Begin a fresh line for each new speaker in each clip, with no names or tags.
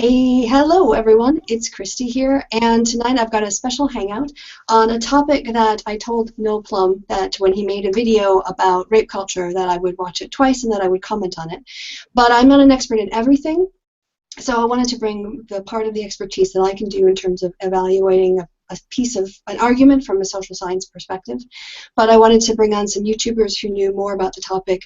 Hey, hello everyone, it's Kristi here, and tonight I've got a special hangout on a topic that I told Noel Plum that when he made a video about rape culture that I would watch it twice and that I would comment on it. But I'm not an expert in everything, so I wanted to bring the part of the expertise that I can do in terms of evaluating a piece of an argument from a social science perspective. But I wanted to bring on some YouTubers who knew more about the topic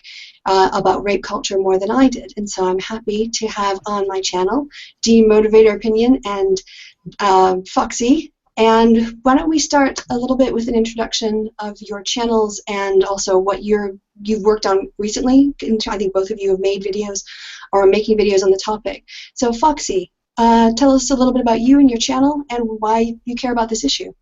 about rape culture more than I did. And so I'm happy to have on my channel Demotivatoropinion and Foxy. And why don't we start a little bit with an introduction of your channels and also what you've worked on recently. I think both of you have made videos or are making videos on the topic. So Foxy, tell us a little bit about you and your channel and why you care about this issue.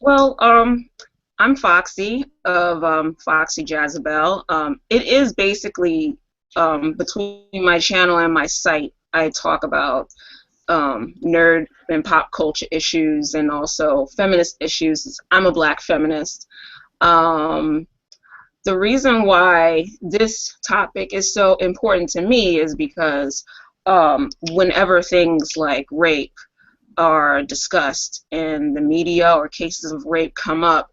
Well, I'm Foxy of FoxyJazzabelle. It is basically between my channel and my site, I talk about nerd and pop culture issues and also feminist issues. I'm a black feminist. The reason why this topic is so important to me is because whenever things like rape are discussed in the media or cases of rape come up,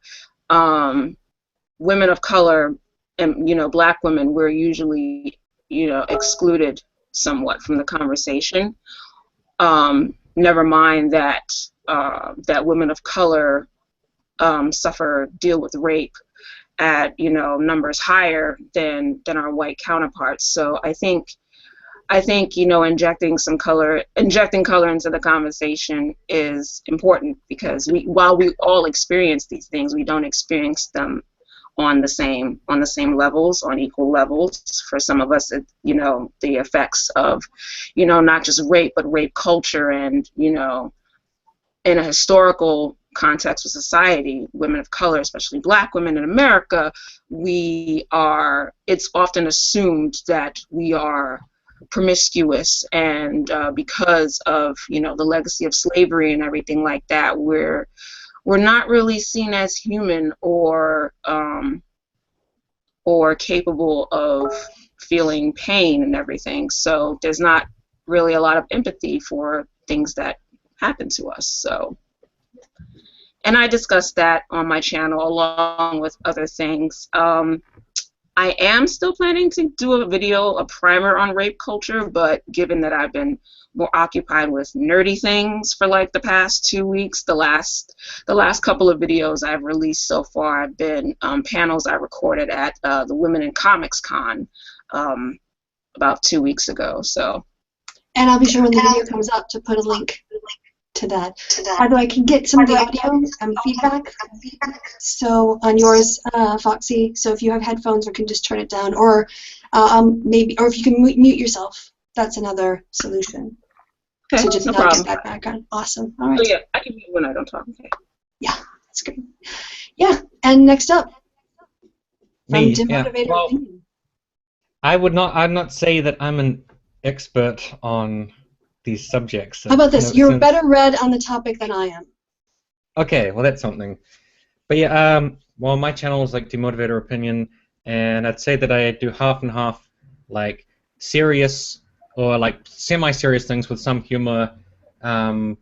women of color and black women, we're usually excluded somewhat from the conversation. Never mind that that women of color deal with rape at numbers higher than our white counterparts. So I think injecting color into the conversation is important because while we all experience these things, we don't experience them on the same levels, on equal levels. For some of us, the effects of not just rape but rape culture and in a historical context of society, women of color, especially black women in America, it's often assumed that we are promiscuous, and because of the legacy of slavery and everything like that, we're not really seen as human or capable of feeling pain and everything. So there's not really a lot of empathy for things that happen to us. So, and I discussed that on my channel along with other things. I am still planning to do a primer on rape culture, but given that I've been more occupied with nerdy things for like the past 2 weeks, the last couple of videos I've released so far have been panels I recorded at the Women in Comics Con about 2 weeks ago. So,
And I'll be sure when the video comes up to put a link to that. Although I can get some of the audio feedback. So on yours, Foxy. So if you have headphones, or can just turn it down, or maybe, or if you can mute yourself, that's another solution.
Okay,
so just
no
not
problem.
get that background. Awesome. All right.
Oh yeah, I can mute when I don't talk. Okay.
Yeah, that's good. Yeah, and next up,
Me.
from
Yeah. Well,
Opinion.
I'd not say that I'm an expert on these subjects.
How about this? You're better read on the topic than I am.
Okay, well that's something. But yeah, well, my channel is like Demotivator Opinion, and I'd say that I do half and half, like serious or like semi-serious things with some humor,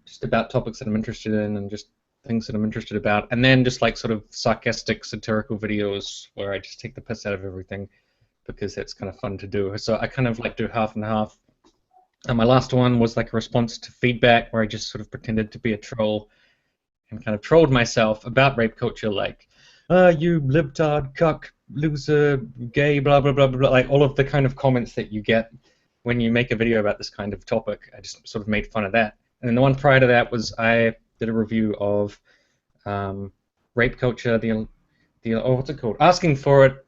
just about topics that I'm interested in and just things that I'm interested about, and then just like sort of sarcastic, satirical videos where I just take the piss out of everything because that's kind of fun to do. So I kind of like do half and half. And my last one was like a response to feedback where I just sort of pretended to be a troll and kind of trolled myself about rape culture, like, you libtard, cuck, loser, gay, blah, blah, blah, blah, blah, like all of the kind of comments that you get when you make a video about this kind of topic. I just sort of made fun of that. And then the one prior to that was I did a review of rape culture, what's it called? Asking for It,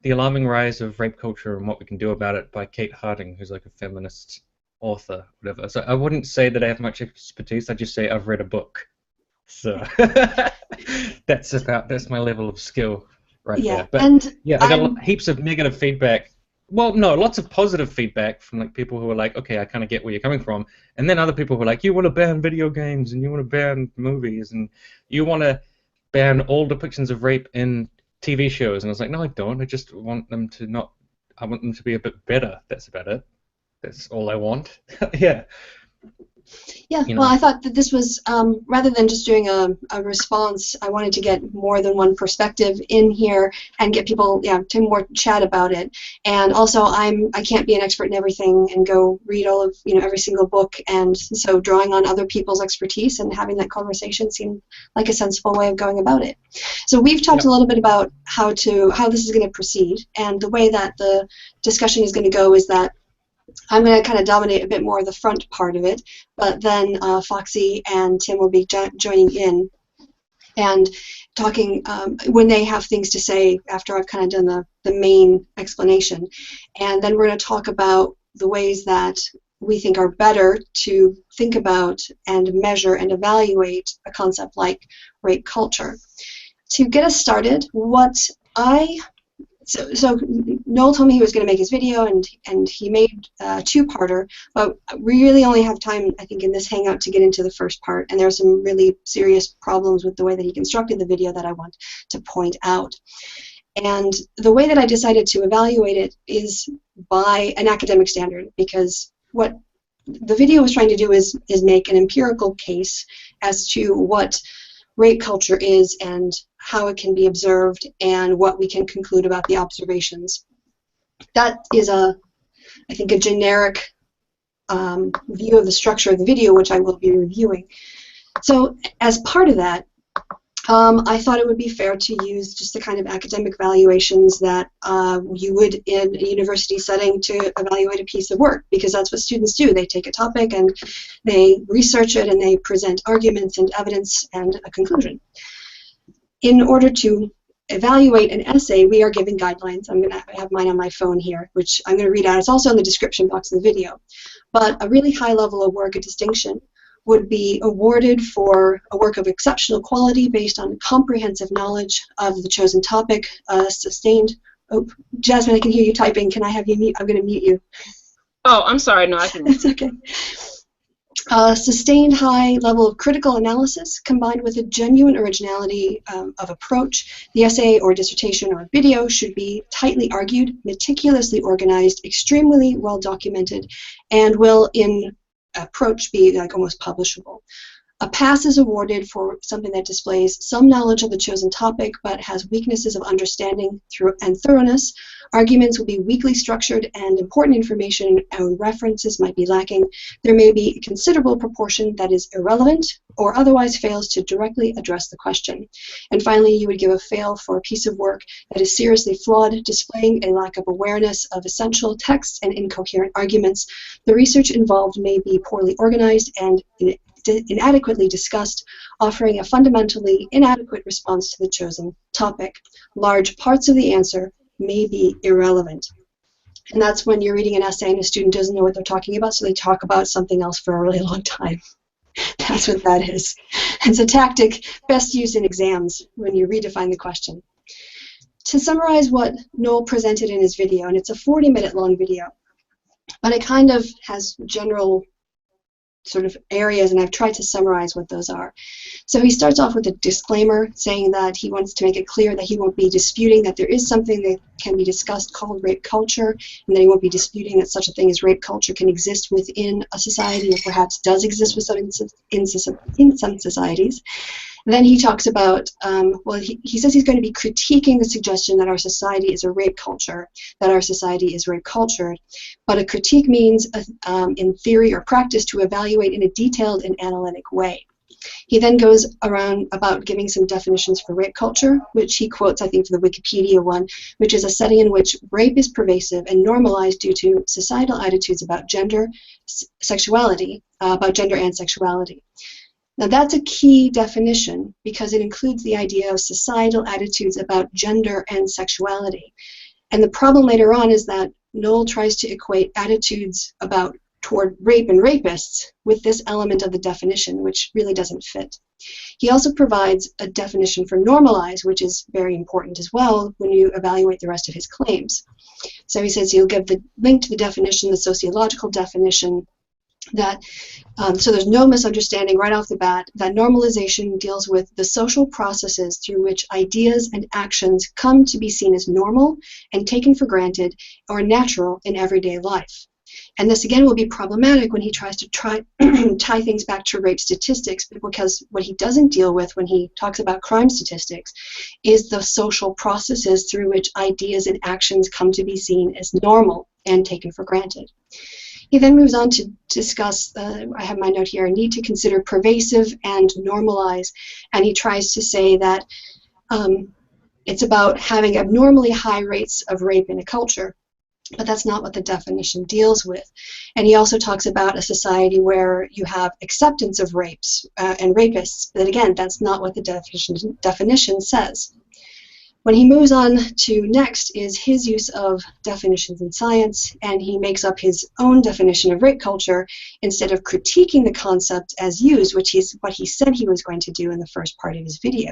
The Alarming Rise of Rape Culture and What We Can Do About It by Kate Harding, who's like a feminist author, whatever. So I wouldn't say that I have much expertise. I just say I've read a book. So that's my level of skill right there. But yeah, I got heaps of negative feedback. Well, no, lots of positive feedback from like people who are like, okay, I kind of get where you're coming from, and then other people who are like, you want to ban video games and you want to ban movies and you want to ban all depictions of rape in TV shows. And I was like, no, I don't. I just want them to not. I want them to be a bit better. That's about it. that's all I want. Yeah.
Yeah,
You know.
well, I thought that this was, rather than just doing a response, I wanted to get more than one perspective in here and get people, yeah, to more chat about it. And also, I can't be an expert in everything and go read all of, every single book. And so drawing on other people's expertise and having that conversation seemed like a sensible way of going about it. So we've talked a little bit about how this is going to proceed. And the way that the discussion is going to go is that I'm going to kind of dominate a bit more of the front part of it, but then Foxy and Tim will be joining in and talking when they have things to say after I've kind of done the main explanation. And then we're going to talk about the ways that we think are better to think about and measure and evaluate a concept like rape culture. To get us started, So Noel told me he was going to make his video, and he made a two-parter, but we really only have time, I think, in this Hangout to get into the first part, and there are some really serious problems with the way that he constructed the video that I want to point out. And the way that I decided to evaluate it is by an academic standard, because what the video was trying to do is make an empirical case as to what rape culture is and how it can be observed and what we can conclude about the observations. That is I think, a generic view of the structure of the video, which I will be reviewing. So as part of that, I thought it would be fair to use just the kind of academic valuations that you would in a university setting to evaluate a piece of work, because that's what students do. They take a topic and they research it and they present arguments and evidence and a conclusion. In order to evaluate an essay, we are given guidelines. I'm going to have mine on my phone here, which I'm going to read out. It's also in the description box of the video. But a really high level of work, a distinction, would be awarded for a work of exceptional quality based on comprehensive knowledge of the chosen topic, sustained. Oh, Jasmine, I can hear you typing. Can I have you mute? I'm going to mute you.
Oh, I'm sorry. No, I can.
It's okay. Sustained high level of critical analysis combined with a genuine originality of approach. The essay or dissertation or video should be tightly argued, meticulously organized, extremely well documented, and will in approach be like almost publishable. A pass is awarded for something that displays some knowledge of the chosen topic but has weaknesses of understanding and thoroughness. Arguments will be weakly structured and important information and references might be lacking. There may be a considerable proportion that is irrelevant or otherwise fails to directly address the question. And finally, you would give a fail for a piece of work that is seriously flawed, displaying a lack of awareness of essential texts and incoherent arguments. The research involved may be poorly organized and inadequately discussed, offering a fundamentally inadequate response to the chosen topic. Large parts of the answer may be irrelevant. And that's when you're reading an essay and a student doesn't know what they're talking about, so they talk about something else for a really long time. That's what that is. It's a tactic best used in exams when you redefine the question. To summarize what Noel presented in his video, and it's a 40-minute long video, but it kind of has general sort of areas, and I've tried to summarize what those are. So he starts off with a disclaimer saying that he wants to make it clear that he won't be disputing that there is something that can be discussed called rape culture, and that he won't be disputing that such a thing as rape culture can exist within a society, or perhaps does exist in some societies. Then he talks about, he says he's going to be critiquing the suggestion that our society is a rape culture, that our society is rape cultured. But a critique means, in theory or practice, to evaluate in a detailed and analytic way. He then goes around about giving some definitions for rape culture, which he quotes, I think, for the Wikipedia one, which is a setting in which rape is pervasive and normalized due to societal attitudes about gender, sexuality, about gender and sexuality. Now that's a key definition because it includes the idea of societal attitudes about gender and sexuality. And the problem later on is that Noel tries to equate attitudes toward rape and rapists with this element of the definition, which really doesn't fit. He also provides a definition for normalized, which is very important as well when you evaluate the rest of his claims. So he says he'll give the link to the definition, the sociological definition, that so there's no misunderstanding right off the bat that normalization deals with the social processes through which ideas and actions come to be seen as normal and taken for granted or natural in everyday life. And this again will be problematic when he tries to tie things back to rape statistics, because what he doesn't deal with when he talks about crime statistics is the social processes through which ideas and actions come to be seen as normal and taken for granted. He then moves on to discuss, I have my note here, a need to consider pervasive and normalize, and he tries to say that it's about having abnormally high rates of rape in a culture. But that's not what the definition deals with. And he also talks about a society where you have acceptance of rapes and rapists. But again, that's not what the definition says. When he moves on to next is his use of definitions in science, and he makes up his own definition of rape culture instead of critiquing the concept as used, which is what he said he was going to do in the first part of his video.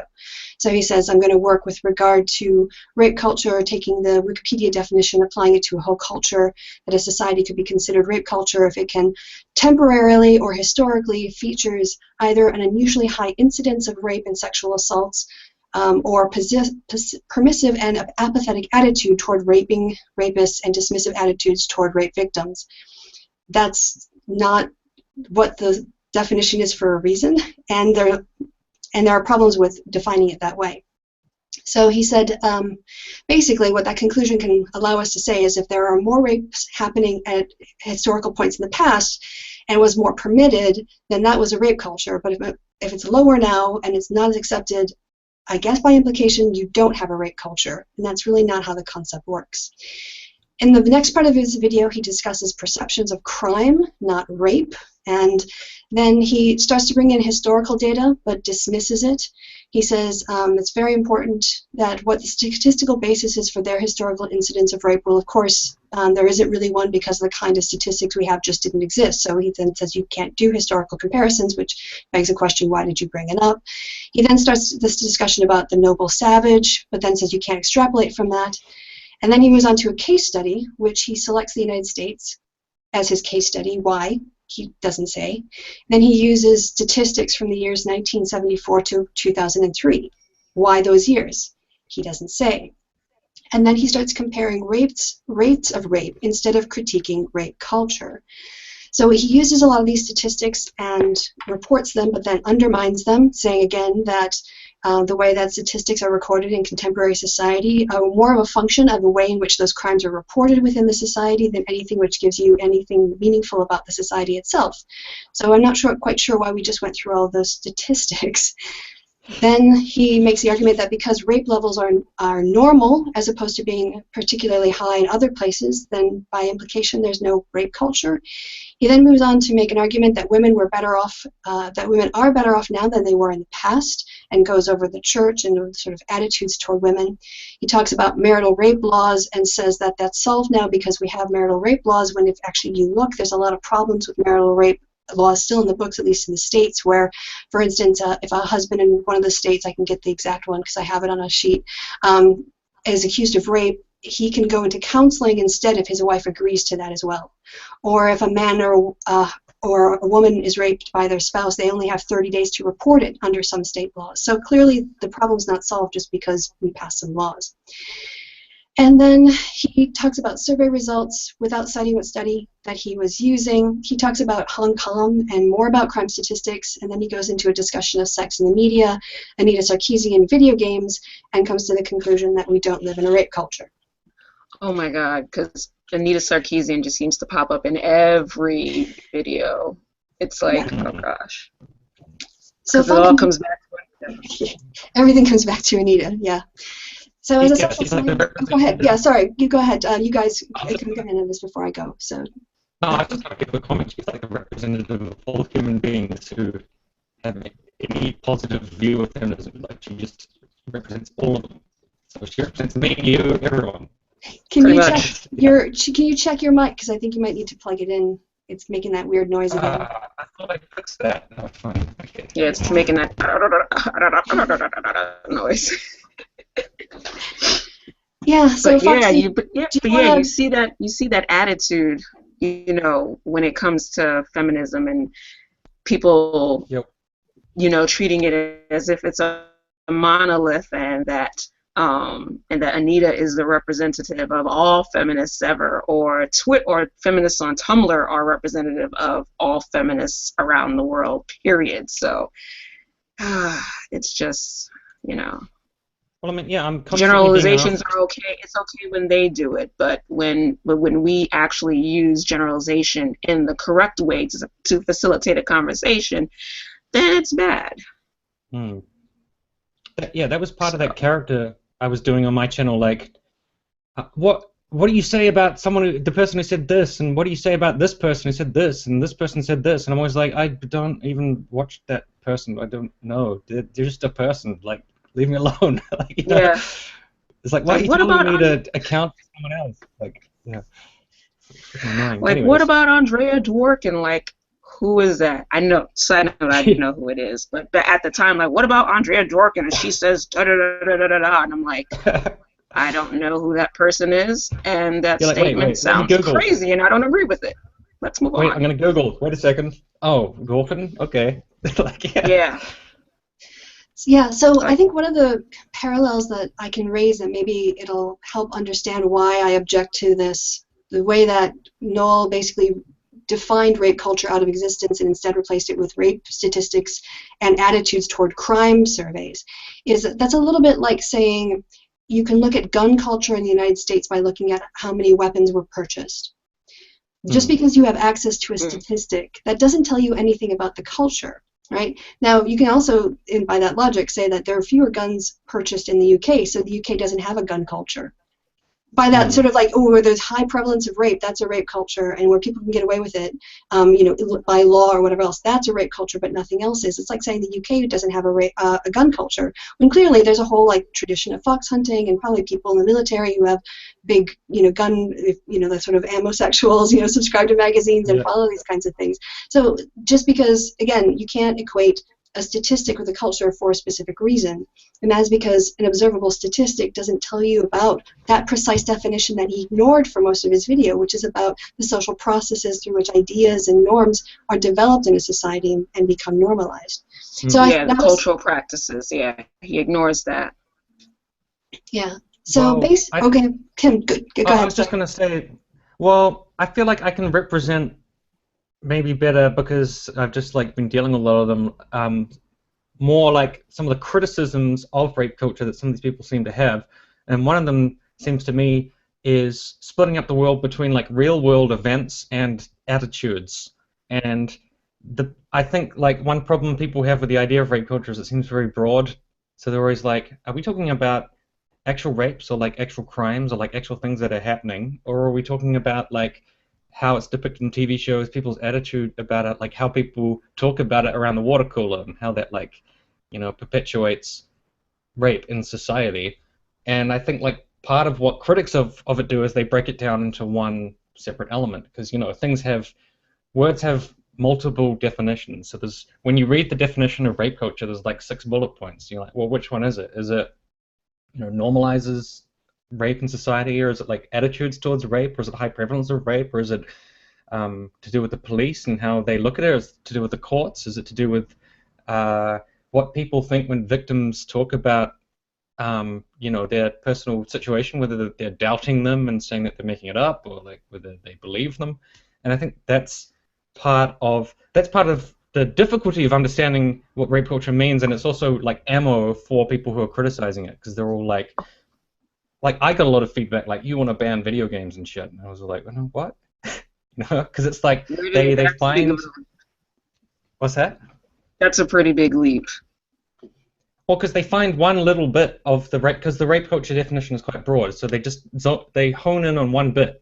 So he says, I'm going to work with regard to rape culture, taking the Wikipedia definition, applying it to a whole culture, that a society could be considered rape culture if it can temporarily or historically features either an unusually high incidence of rape and sexual assaults, or permissive and apathetic attitude toward raping rapists and dismissive attitudes toward rape victims. That's not what the definition is for a reason, and there are problems with defining it that way. So he said, basically what that conclusion can allow us to say is if there are more rapes happening at historical points in the past and was more permitted, then that was a rape culture. But if it's lower now and it's not as accepted, I guess by implication you don't have a rape culture, and that's really not how the concept works. In the next part of his video, he discusses perceptions of crime, not rape, and then he starts to bring in historical data but dismisses it. He says it's very important that what the statistical basis is for their historical incidence of rape. Well, of course, there isn't really one because the kind of statistics we have just didn't exist. So he then says you can't do historical comparisons, which begs the question, why did you bring it up? He then starts this discussion about the noble savage, but then says you can't extrapolate from that. And then he moves on to a case study, which he selects the United States as his case study. Why? He doesn't say. Then he uses statistics from the years 1974 to 2003. Why those years? He doesn't say. And then he starts comparing rates of rape instead of critiquing rape culture. So he uses a lot of these statistics and reports them, but then undermines them, saying again that the way that statistics are recorded in contemporary society are more of a function of the way in which those crimes are reported within the society than anything which gives you anything meaningful about the society itself. So I'm not quite sure why we just went through all those statistics. Then he makes the argument that because rape levels are normal as opposed to being particularly high in other places, then by implication there's no rape culture. He then moves on to make an argument that women were better off, that women are better off now than they were in the past, and goes over the church and sort of attitudes toward women. He talks about marital rape laws and says that that's solved now because we have marital rape laws, when if actually you look, there's a lot of problems with marital rape laws still in the books, at least in the states, where, for instance, if a husband in one of the states, I can get the exact one because I have it on a sheet, is accused of rape, he can go into counseling instead if his wife agrees to that as well. Or if a man or a woman is raped by their spouse, they only have 30 days to report it under some state laws. So clearly the problem's not solved just because we pass some laws. And then he talks about survey results without citing what study that he was using. He talks about Hong Kong and more about crime statistics, and then he goes into a discussion of sex in the media, Anita Sarkeesian video games, and comes to the conclusion that we don't live in a rape culture.
Oh my God, because Anita Sarkeesian just seems to pop up in every video. It's like, yeah. Oh gosh. So it all comes back to Anita.
Everything comes back to Anita, yeah. So as a go ahead. Yeah, sorry. You go ahead. You guys can come in on this before I go. So.
No, I just want to give a comment. She's like a representative of all human beings who have any positive view of feminism. Like she just represents all of them. So she represents me, you, everyone.
Can you check your mic? Because I think you might need to plug it in. It's making that weird noise again.
I thought I fixed that. No, fine. Okay.
Yeah, it's making that noise.
Yeah, so Foxy,
you see that attitude, you know, when it comes to feminism and people,
yep.
You know, treating it as if it's a monolith and that and that Anita is the representative of all feminists ever, or feminists on Tumblr are representative of all feminists around the world, period. So it's just, you know.
Well, I mean, yeah, I'm constantly
Generalizations are okay. It's okay when they do it, but when we actually use generalization in the correct way to facilitate a conversation, then it's bad.
Hmm. That was part of that character I was doing on my channel. Like, what do you say about the person who said this, and what do you say about this person who said this, and this person said this, and I'm always like, I don't even watch that person. I don't know. They're just a person. Like, leave me alone. Like, you know?
Yeah.
It's like, why are you telling me to account for someone else? Like, yeah. It's annoying.
Like,
Anyways.
what about Andrea Dworkin? Like, who is that? I know, side note, I know who it is, but at the time, like, what about Andrea Dworkin? And she says da da da da da da da, and I'm like, I don't know who that person is, and that statement
wait,
sounds crazy, and I don't agree with it. Let's move on.
Wait, I'm gonna Google. Wait a second. Oh, Dworkin? Okay. Like,
yeah.
Yeah, so I think one of the parallels that I can raise, and maybe it'll help understand why I object to this, the way that Noel basically defined rape culture out of existence and instead replaced it with rape statistics and attitudes toward crime surveys, is that that's a little bit like saying you can look at gun culture in the United States by looking at how many weapons were purchased. Just because you have access to a statistic, that doesn't tell you anything about the culture. Right? Now, you can also, by that logic, say that there are fewer guns purchased in the UK, so the UK doesn't have a gun culture. By that sort of like, oh, where there's high prevalence of rape, that's a rape culture, and where people can get away with it, you know, by law or whatever else, that's a rape culture, but nothing else is. It's like saying the UK doesn't have a gun culture, when clearly there's a whole like tradition of fox hunting, and probably people in the military who have big, you know, gun, you know, the sort of ammosexuals, you know, subscribe to magazines and follow these kinds of things. So just because, again, you can't equate a statistic with a culture for a specific reason, and that is because an observable statistic doesn't tell you about that precise definition that he ignored for most of his video, which is about the social processes through which ideas and norms are developed in a society and become normalized. So
the cultural practices, he ignores that.
Yeah. So okay, Kim, go ahead.
I was just going to say, well, I feel like I can represent maybe better because I've just like been dealing with a lot of them, more like some of the criticisms of rape culture that some of these people seem to have, and one of them seems to me is splitting up the world between like real world events and attitudes. And I think like one problem people have with the idea of rape culture is it seems very broad, so they're always like, are we talking about actual rapes or like actual crimes or like actual things that are happening, or are we talking about like how it's depicted in TV shows, people's attitude about it, like how people talk about it around the water cooler and how that, like, you know, perpetuates rape in society. And I think like part of what critics of it do is they break it down into one separate element, because, you know, words have multiple definitions. So there's, when you read the definition of rape culture, there's like 6 bullet points. You're like, well, which one is it? Is it, you know, normalizes rape in society, or is it like attitudes towards rape, or is it high prevalence of rape, or is it to do with the police and how they look at it, or is it to do with the courts, is it to do with what people think when victims talk about you know, their personal situation, whether they're doubting them and saying that they're making it up, or like whether they believe them. And I think that's part of the difficulty of understanding what rape culture means, and it's also like ammo for people who are criticizing it, because they're all like I got a lot of feedback like, you want to ban video games and shit, and I was like, well, what? No, because it's like they find. What's that?
That's a pretty big leap.
Well, because they find one little bit of the rape, because the rape culture definition is quite broad, so they hone in on one bit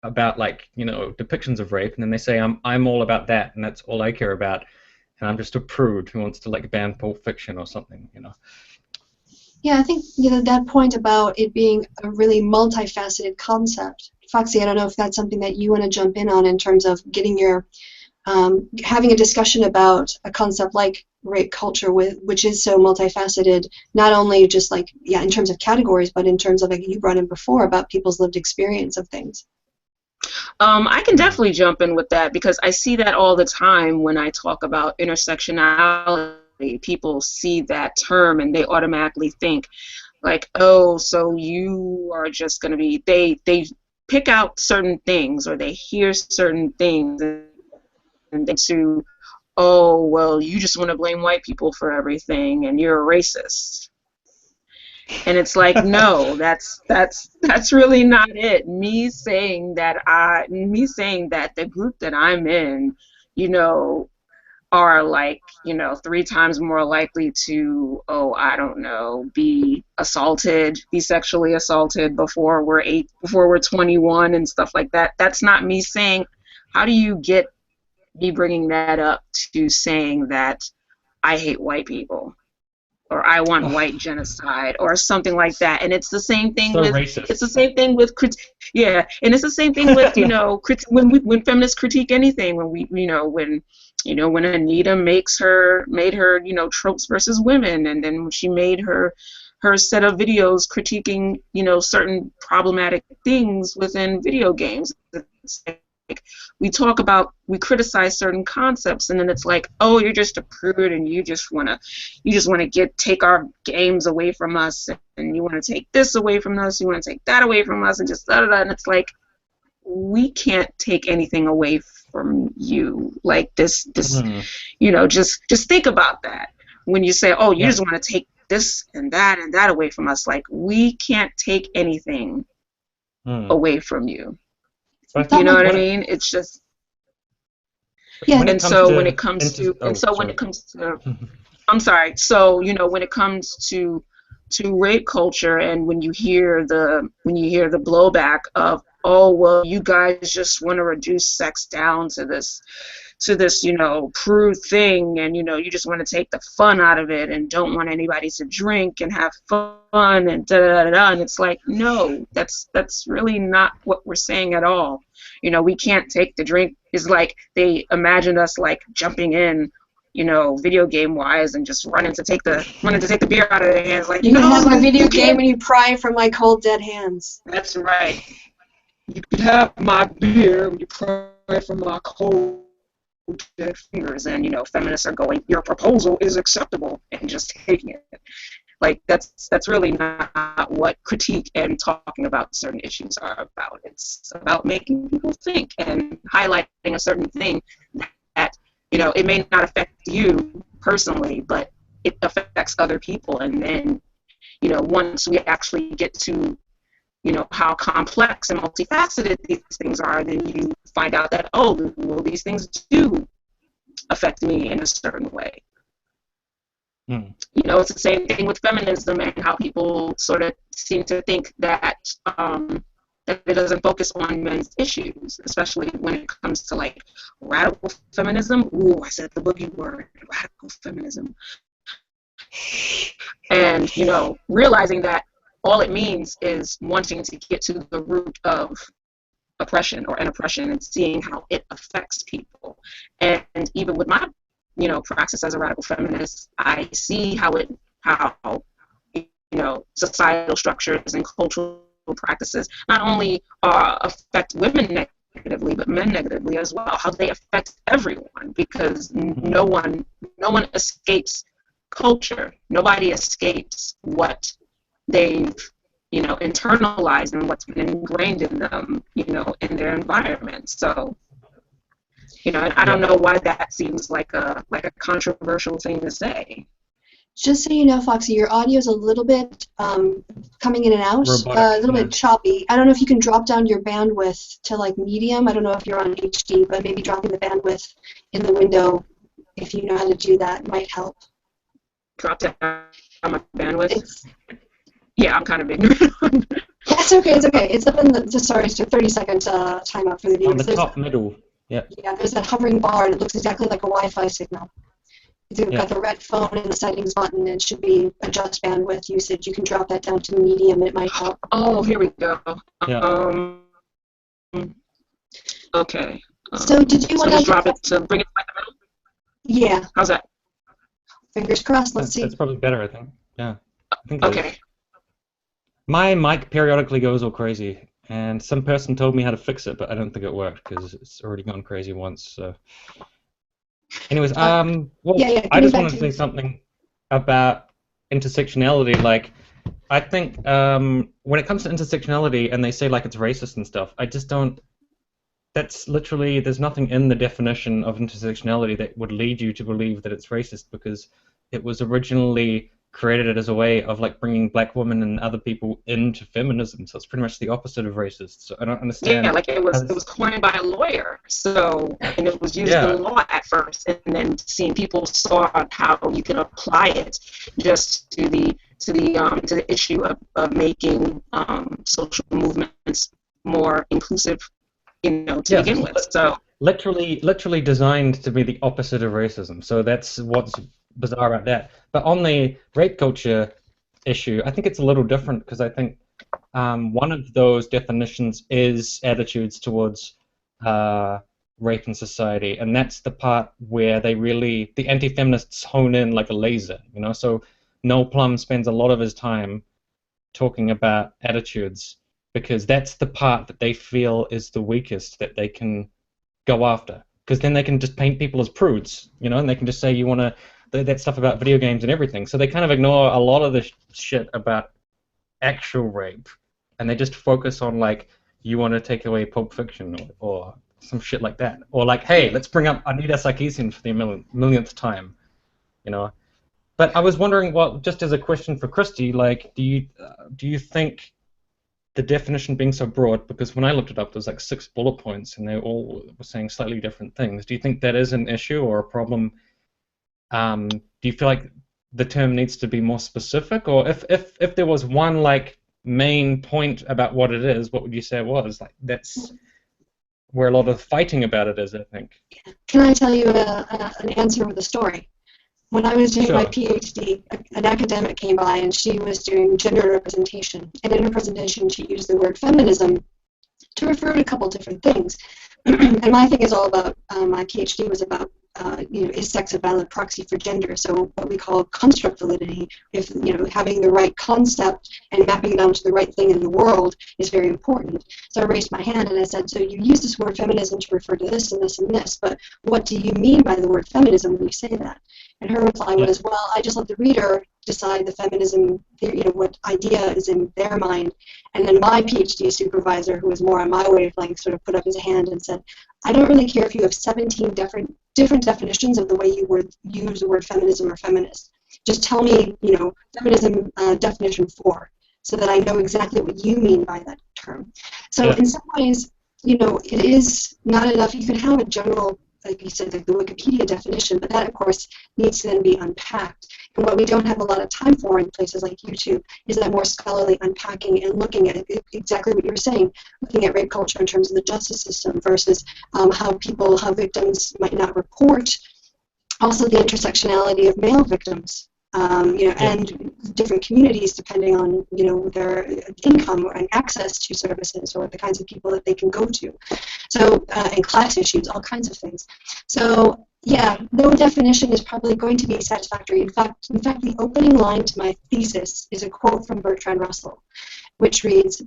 about, like, you know, depictions of rape, and then they say I'm all about that, and that's all I care about, and I'm just a prude who wants to like ban Pulp Fiction or something, you know.
Yeah, I think, you know, that point about it being a really multifaceted concept. Foxy, I don't know if that's something that you want to jump in on in terms of getting your having a discussion about a concept like rape culture, which is so multifaceted, not only just like, yeah, in terms of categories, but in terms of, like you brought in before, about people's lived experience of things.
I can definitely jump in with that, because I see that all the time when I talk about intersectionality. People see that term and they automatically think like, oh, so you are just going to be, they pick out certain things, or they hear certain things, and they to, oh, well, you just want to blame white people for everything, and you're a racist. And it's like, no, that's really not it. Me saying that the group that I'm in, you know, are like, you know, 3 times more likely to, oh, I don't know, be sexually assaulted before we're 21 and stuff like that. That's not me saying. How do you get me bringing that up to saying that I hate white people, or I want white genocide, or something like that? And it's the same thing
So
with
racist.
it's the same thing with yeah, and it's the same thing with, you know, when feminists critique anything, when Anita made her, you know, tropes versus women, and then she made her set of videos critiquing, you know, certain problematic things within video games. It's like we criticize certain concepts, and then it's like, oh, you're just a prude, and you just wanna take our games away from us, and you wanna take this away from us, you wanna take that away from us, and just da da da. And it's like, we can't take anything away from you. Like this, you know, just think about that. When you say, oh, you just want to take this and that away from us, like, we can't take anything away from you. You know what I mean? It's just, when it comes to I'm sorry. So, you know, when it comes to rape culture, and when you hear the blowback of, oh, well, you guys just want to reduce sex down to this, you know, prude thing, and, you know, you just want to take the fun out of it and don't want anybody to drink and have fun and da da da da. And it's like, no, that's really not what we're saying at all. You know, we can't take the drink. It's like they imagined us like jumping in, you know, video game wise, and just running to take the beer out of their hands. Like,
you can have my video game and you pry from my cold dead hands.
That's right. You can have my beer when you pry from my cold dead fingers, and, you know, feminists are going, your proposal is acceptable, and just taking it. Like, that's really not what critique and talking about certain issues are about. It's about making people think and highlighting a certain thing that, you know, it may not affect you personally, but it affects other people. And then, you know, once we actually get to, you know, how complex and multifaceted these things are, then you find out that, oh, well, these things do affect me in a certain way. You know, it's the same thing with feminism, and how people sort of seem to think that that it doesn't focus on men's issues, especially when it comes to, like, radical feminism. Ooh, I said the boogie word, radical feminism. And, you know, realizing that all it means is wanting to get to the root of oppression or an oppression, and seeing how it affects people. And even with my, you know, praxis as a radical feminist, I see how you know, societal structures and cultural practices not only affect women negatively, but men negatively as well. How they affect everyone, because no one escapes culture. Nobody escapes what they've, you know, internalized and what's been ingrained in them, you know, in their environment. So, you know, and I don't know why that seems like a controversial thing to say.
Just so you know, Foxy, your audio is a little bit coming in and out,
Robotic,
a little bit choppy. I don't know if you can drop down your bandwidth to, like, medium. I don't know if you're on HD, but maybe dropping the bandwidth in the window, if you know how to do that, might help.
Drop down my bandwidth? Yeah, I'm kind of ignorant.
That's okay, it's okay. It's up in the, sorry, it's a 30-second timeout for the video.
On the top middle, yeah.
Yeah, there's that hovering bar, and it looks exactly like a Wi-Fi signal. You've got the red phone and the settings button, and it should be adjust bandwidth usage. You can drop that down to medium, and it might help.
Oh, here we go.
Yeah.
Okay.
So did you want to
drop it to bring it back to the middle?
Yeah.
How's that?
Fingers crossed. Let's see.
That's probably better, I think. Yeah. I think
okay.
My mic periodically goes all crazy, and some person told me how to fix it, but I don't think it worked because it's already gone crazy once. So, anyways, well, I just wanted to say something about intersectionality. Like, I think when it comes to intersectionality and they say like it's racist and stuff, I just don't. That's literally, there's nothing in the definition of intersectionality that would lead you to believe that it's racist, because it was originally created as a way of like bringing black women and other people into feminism. So it's pretty much the opposite of racist. So I don't understand.
Yeah, like it
how
was coined by a lawyer. So, and it was used in law at first, and then seeing people saw how you can apply it just to the issue of making social movements more inclusive, to begin with. So
literally designed to be the opposite of racism. So that's what's bizarre about that. But on the rape culture issue, I think it's a little different, because I think one of those definitions is attitudes towards rape in society, and that's the part where the anti-feminists hone in like a laser, So Noel Plum spends a lot of his time talking about attitudes, because that's the part that they feel is the weakest that they can go after. Because then they can just paint people as prudes, and they can just say you want to that stuff about video games and everything. So they kind of ignore a lot of the shit about actual rape, and they just focus on like, you want to take away Pulp Fiction or some shit like that, or like, hey, let's bring up Anita Sarkeesian for the millionth time, But I was wondering, well, just as a question for Kristi, like, do you think the definition being so broad, because when I looked it up, there's like 6 bullet points, and they all were saying slightly different things. Do you think that is an issue or a problem? Do you feel like the term needs to be more specific, or if there was one like main point about what it is, what would you say it was? Like, that's where a lot of fighting about it is, I think.
Can I tell you an answer with a story? When I was doing my PhD, an academic came by and she was doing gender representation. And in her presentation, she used the word feminism to refer to a couple different things. And my thing is all about, my PhD was about, is sex a valid proxy for gender? So what we call construct validity, if, having the right concept and mapping it onto the right thing in the world is very important. So I raised my hand and I said, so you use this word feminism to refer to this and this and this, but what do you mean by the word feminism when you say that? And her reply was, well, I just let the reader decide the feminism, what idea is in their mind. And then my PhD supervisor, who was more on my wavelength, sort of put up his hand and said, I don't really care if you have 17 different definitions of the way you would use the word feminism or feminist. Just tell me, feminism definition 4, so that I know exactly what you mean by that term. So in some ways, it is not enough. You can have a general, like you said, like the Wikipedia definition, but that, of course, needs to then be unpacked. And what we don't have a lot of time for in places like YouTube is that more scholarly unpacking and looking at exactly what you were saying, looking at rape culture in terms of the justice system versus how victims might not report. Also, the intersectionality of male victims. And different communities depending on, their income and access to services or the kinds of people that they can go to. So, and class issues, all kinds of things. So, yeah, no definition is probably going to be satisfactory. In fact, the opening line to my thesis is a quote from Bertrand Russell, which reads,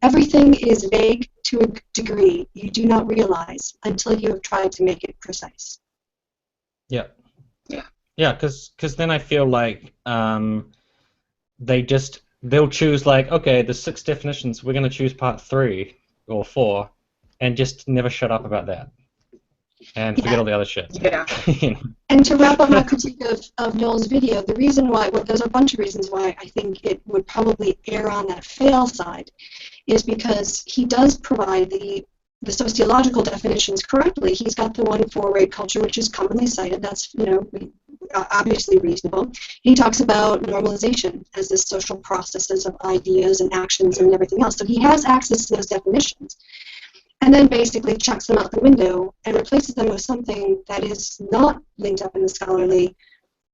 everything is vague to a degree you do not realize until you have tried to make it precise.
Yeah. Yeah, because then I feel like they'll choose like, okay, there's 6 definitions, we're going to choose part 3 or 4, and just never shut up about that, and forget all the other shit.
Yeah.
And to wrap up my critique of Noel's video, the reason why, there's a bunch of reasons why I think it would probably err on that fail side, is because he does provide the sociological definitions correctly. He's got the one for rape culture, which is commonly cited. That's, obviously reasonable. He talks about normalization as the social processes of ideas and actions and everything else. So he has access to those definitions, and then basically chucks them out the window and replaces them with something that is not linked up in the scholarly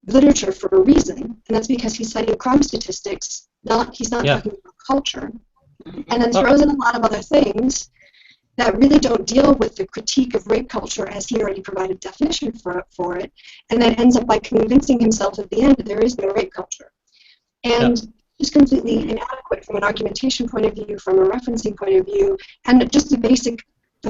literature for a reason, and that's because he's citing crime statistics. He's not talking about culture, and then throws in a lot of other things that really don't deal with the critique of rape culture as he already provided definition for it, and then ends up by convincing himself at the end that there is no rape culture. And just completely inadequate from an argumentation point of view, from a referencing point of view, and just the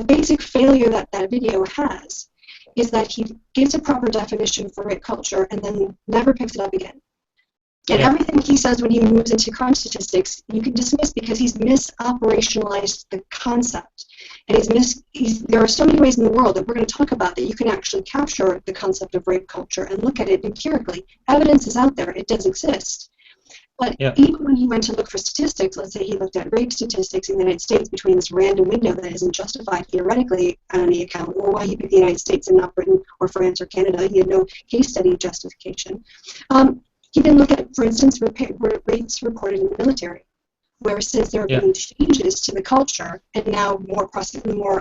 basic failure that video has is that he gives a proper definition for rape culture and then never picks it up again. And
Yeah.
everything he says when he moves into crime statistics, you can dismiss because he's misoperationalized the concept. And there are so many ways in the world that we're going to talk about that you can actually capture the concept of rape culture and look at it empirically. Evidence is out there. It does exist. But
Yeah.
even when he went to look for statistics, let's say he looked at rape statistics in the United States between this random window that isn't justified theoretically on any account, or why he picked the United States and not Britain or France or Canada. He had no case study justification. He didn't look at, for instance, rates reported in the military, where since there have been changes to the culture and now more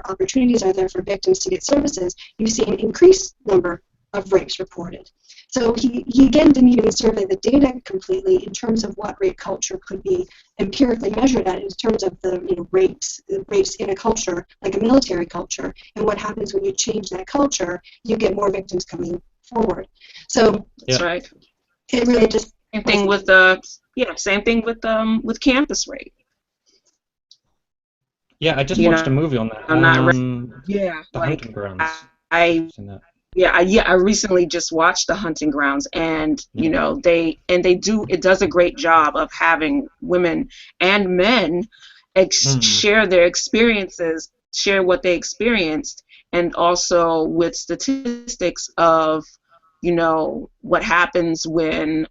opportunities are there for victims to get services, you see an increased number of rapes reported. So he again didn't even survey the data completely in terms of what rape culture could be empirically measured at in terms of the rapes in a culture like a military culture, and what happens when you change that culture, you get more victims coming forward. So
That's right.
it really just
same thing with same thing with campus rape.
Yeah, I just watched a movie on that.
I'm not
The
like
Hunting Grounds.
I recently just watched The Hunting Grounds, and it does a great job of having women and men share their experiences, share what they experienced, and also with statistics of what happens when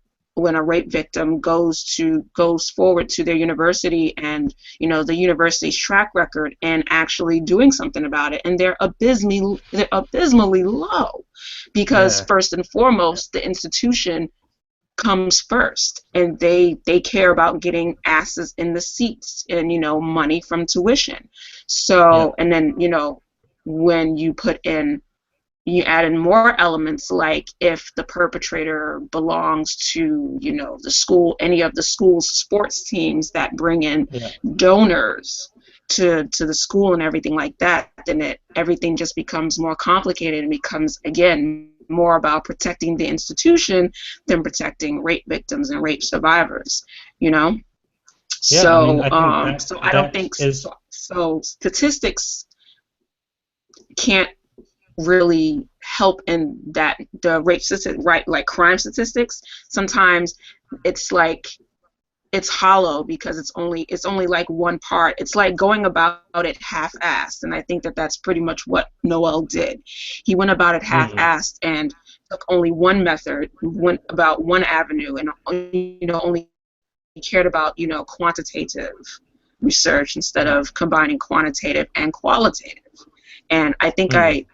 a rape victim goes forward to their university and the university's track record and actually doing something about it, and they're abysmally low, because first and foremost the institution comes first, and they care about getting asses in the seats and money from tuition. So and then when you add in more elements, like if the perpetrator belongs to, the school, any of the school's sports teams that bring in donors to the school and everything like that, then everything just becomes more complicated and becomes, again, more about protecting the institution than protecting rape victims and rape survivors, So, I don't think so. Statistics can't really help in that. The rape statistics, right, like crime statistics, sometimes it's like it's hollow because it's only like one part. It's like going about it half-assed, and I think that's pretty much what Noel did. He went about it half-assed and took only one method, went about one avenue, and only cared about quantitative research instead of combining quantitative and qualitative. And I think I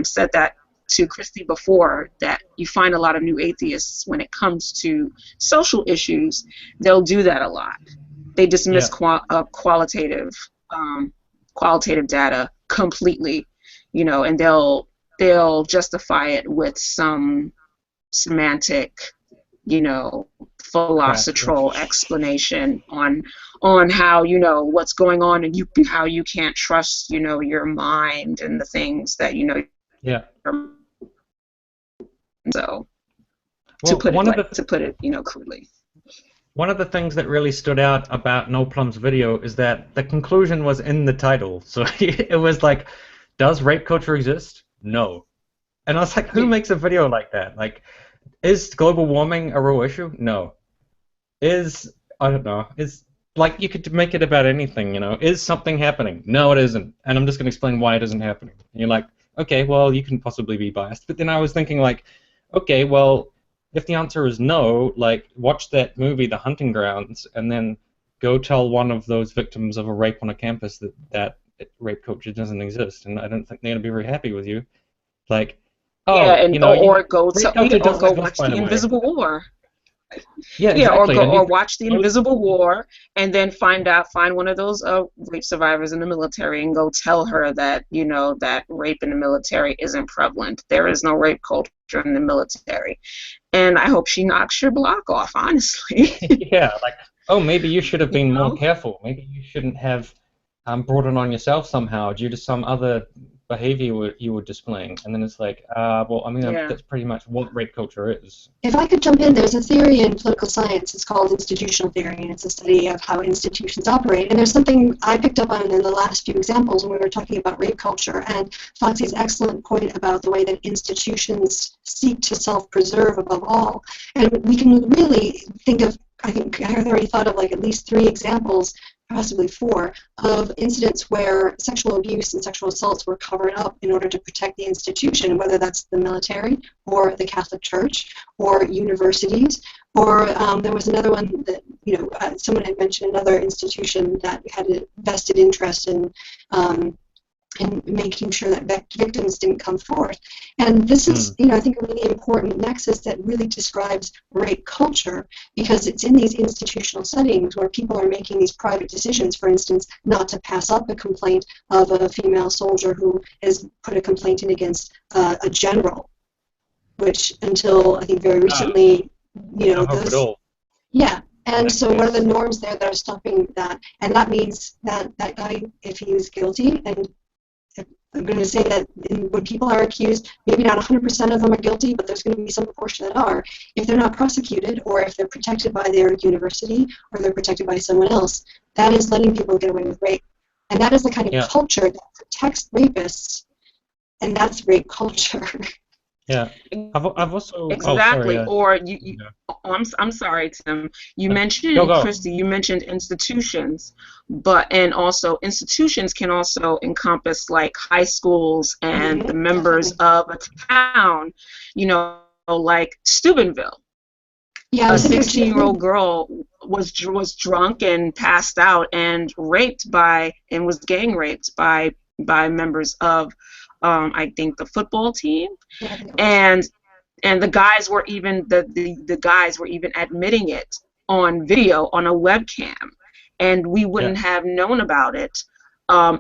said that to Kristi before, that you find a lot of new atheists when it comes to social issues. They'll do that a lot. They dismiss qualitative data completely, and they'll justify it with some semantic, philosophical explanation on how what's going on, and how you can't trust your mind and the things that so to put it crudely.
One of the things that really stood out about Noel Plum's video is that the conclusion was in the title. So it was like, does rape culture exist? No. And I was like, who makes a video like that? Like, is global warming a real issue? No. I don't know. Like, you could make it about anything, Is something happening? No, it isn't. And I'm just going to explain why it isn't happening. And you're like, okay, well, you can possibly be biased. But then I was thinking, like, okay, well, if the answer is no, like, watch that movie, The Hunting Grounds, and then go tell one of those victims of a rape on a campus that rape culture doesn't exist. And I don't think they're going to be very happy with you. Like,
or watch The Invisible War.
Yeah, exactly.
Or watch The Invisible War, and then find one of those rape survivors in the military and go tell her that that rape in the military isn't prevalent. There is no rape culture in the military, and I hope she knocks your block off. Honestly.
Yeah, like, oh, maybe you should have been more careful. Maybe you shouldn't have brought it on yourself somehow due to some other behavior you were displaying, and then it's like, well, I mean,
Yeah.
that's pretty much what rape culture is.
If I could jump in, there's a theory in political science. It's called institutional theory, and it's a study of how institutions operate. And there's something I picked up on in the last few examples when we were talking about rape culture, and Foxy's excellent point about the way that institutions seek to self-preserve above all. And we can really think of, I think I've already thought of like at least 3 examples, possibly 4, of incidents where sexual abuse and sexual assaults were covered up in order to protect the institution, whether that's the military or the Catholic Church or universities. Or there was another one that, someone had mentioned another institution that had a vested interest in making sure that victims didn't come forth. And this is, I think, a really important nexus that really describes rape culture, because it's in these institutional settings where people are making these private decisions, for instance, not to pass up a complaint of a female soldier who has put a complaint in against a general, which until, I think, very recently,
No hope at all.
Yeah. And so what are the norms there that are stopping that? And that means that that guy, if he is guilty, and I'm going to say that when people are accused, maybe not 100% of them are guilty, but there's going to be some proportion that are. If they're not prosecuted, or if they're protected by their university, or they're protected by someone else, that is letting people get away with rape. And that is the kind of culture that protects rapists, and that's rape culture.
Yeah, I've also
exactly.
Oh, sorry,
or you I'm sorry, Tim. You mentioned
go.
Kristi. You mentioned institutions, and also institutions can also encompass like high schools and the members of a town. Like Steubenville.
Yeah,
a 16-year-old girl was drunk and passed out and was gang raped by members of I think the football team, and the guys were even the guys were even admitting it on video on a webcam, and we wouldn't have known about it